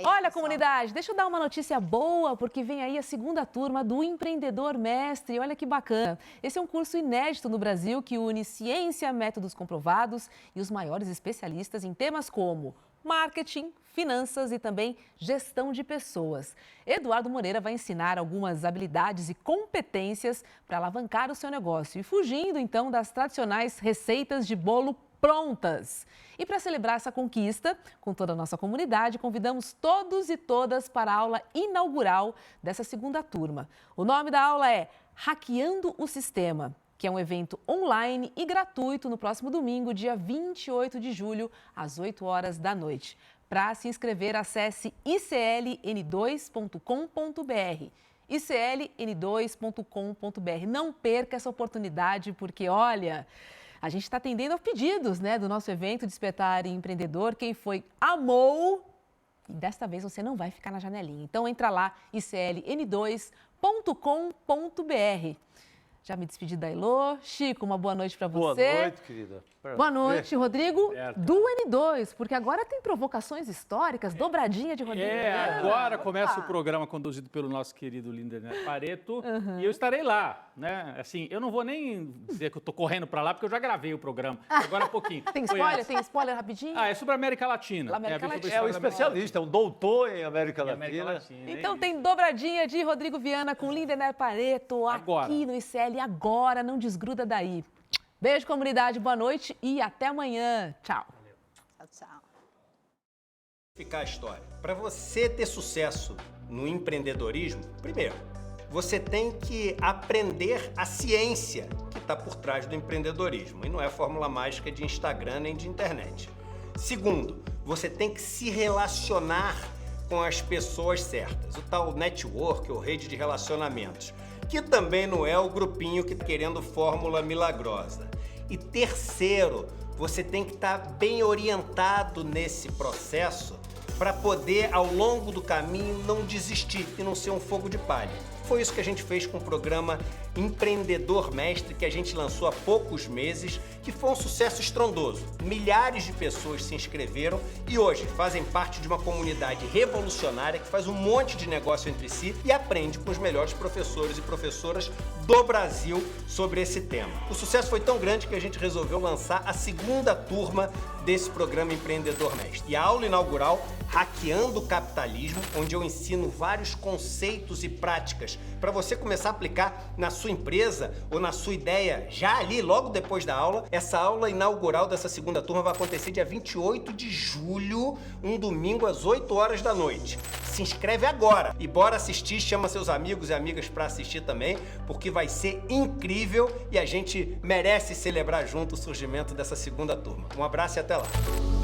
Olha, comunidade, deixa eu dar uma notícia boa, porque vem aí a segunda turma do Empreendedor Mestre. Olha que bacana. Esse é um curso inédito no Brasil que une ciência, métodos comprovados e os maiores especialistas em temas como marketing, finanças e também gestão de pessoas. Eduardo Moreira vai ensinar algumas habilidades e competências para alavancar o seu negócio e fugindo então das tradicionais receitas de bolo prontas. E para celebrar essa conquista, com toda a nossa comunidade, convidamos todos e todas para a aula inaugural dessa segunda turma. O nome da aula é Hackeando o Sistema, que é um evento online e gratuito no próximo domingo, dia 28 de julho, às 8 horas da noite. Para se inscrever, acesse icln2.com.br. icln2.com.br. Não perca essa oportunidade, porque, olha, a gente está atendendo a pedidos, do nosso evento Despertar Empreendedor. Quem foi, amou. E desta vez você não vai ficar na janelinha. Então, entra lá, icln2.com.br. Já me despedi da Elô. Chico, uma boa noite para você. Boa noite, querida. Boa noite, Rodrigo, do N2, porque agora tem provocações históricas, dobradinha de Rodrigo. Agora começa o programa conduzido pelo nosso querido Lindenberg Pareto e eu estarei lá, Assim, eu não vou nem dizer que eu tô correndo para lá, porque eu já gravei o programa, agora há pouquinho. Tem spoiler? Tem spoiler rapidinho? É sobre a América Latina. É um especialista, é um doutor em América Latina. Então tem dobradinha de Rodrigo Viana com Lindenberg Pareto aqui no ICL agora, não desgruda daí. Beijo, comunidade, boa noite e até amanhã. Tchau. Tchau. Ficar a história. Para você ter sucesso no empreendedorismo, primeiro, você tem que aprender a ciência que está por trás do empreendedorismo. E não é fórmula mágica de Instagram nem de internet. Segundo, você tem que se relacionar com as pessoas certas. O tal network ou rede de relacionamentos. Que também não é o grupinho que está querendo fórmula milagrosa. E terceiro, você tem que estar bem orientado nesse processo para poder, ao longo do caminho, não desistir e não ser um fogo de palha. Foi isso que a gente fez com o programa Empreendedor Mestre, que a gente lançou há poucos meses, que foi um sucesso estrondoso. Milhares de pessoas se inscreveram e hoje fazem parte de uma comunidade revolucionária que faz um monte de negócio entre si e aprende com os melhores professores e professoras do Brasil sobre esse tema. O sucesso foi tão grande que a gente resolveu lançar a segunda turma desse programa Empreendedor Mestre. E a aula inaugural, Hackeando o Capitalismo, onde eu ensino vários conceitos e práticas para você começar a aplicar na sua empresa ou na sua ideia já ali, logo depois da aula. Essa aula inaugural dessa segunda turma vai acontecer dia 28 de julho, um domingo às 8 horas da noite. Se inscreve agora e bora assistir, chama seus amigos e amigas para assistir também, porque vai ser incrível e a gente merece celebrar junto o surgimento dessa segunda turma. Um abraço e até lá!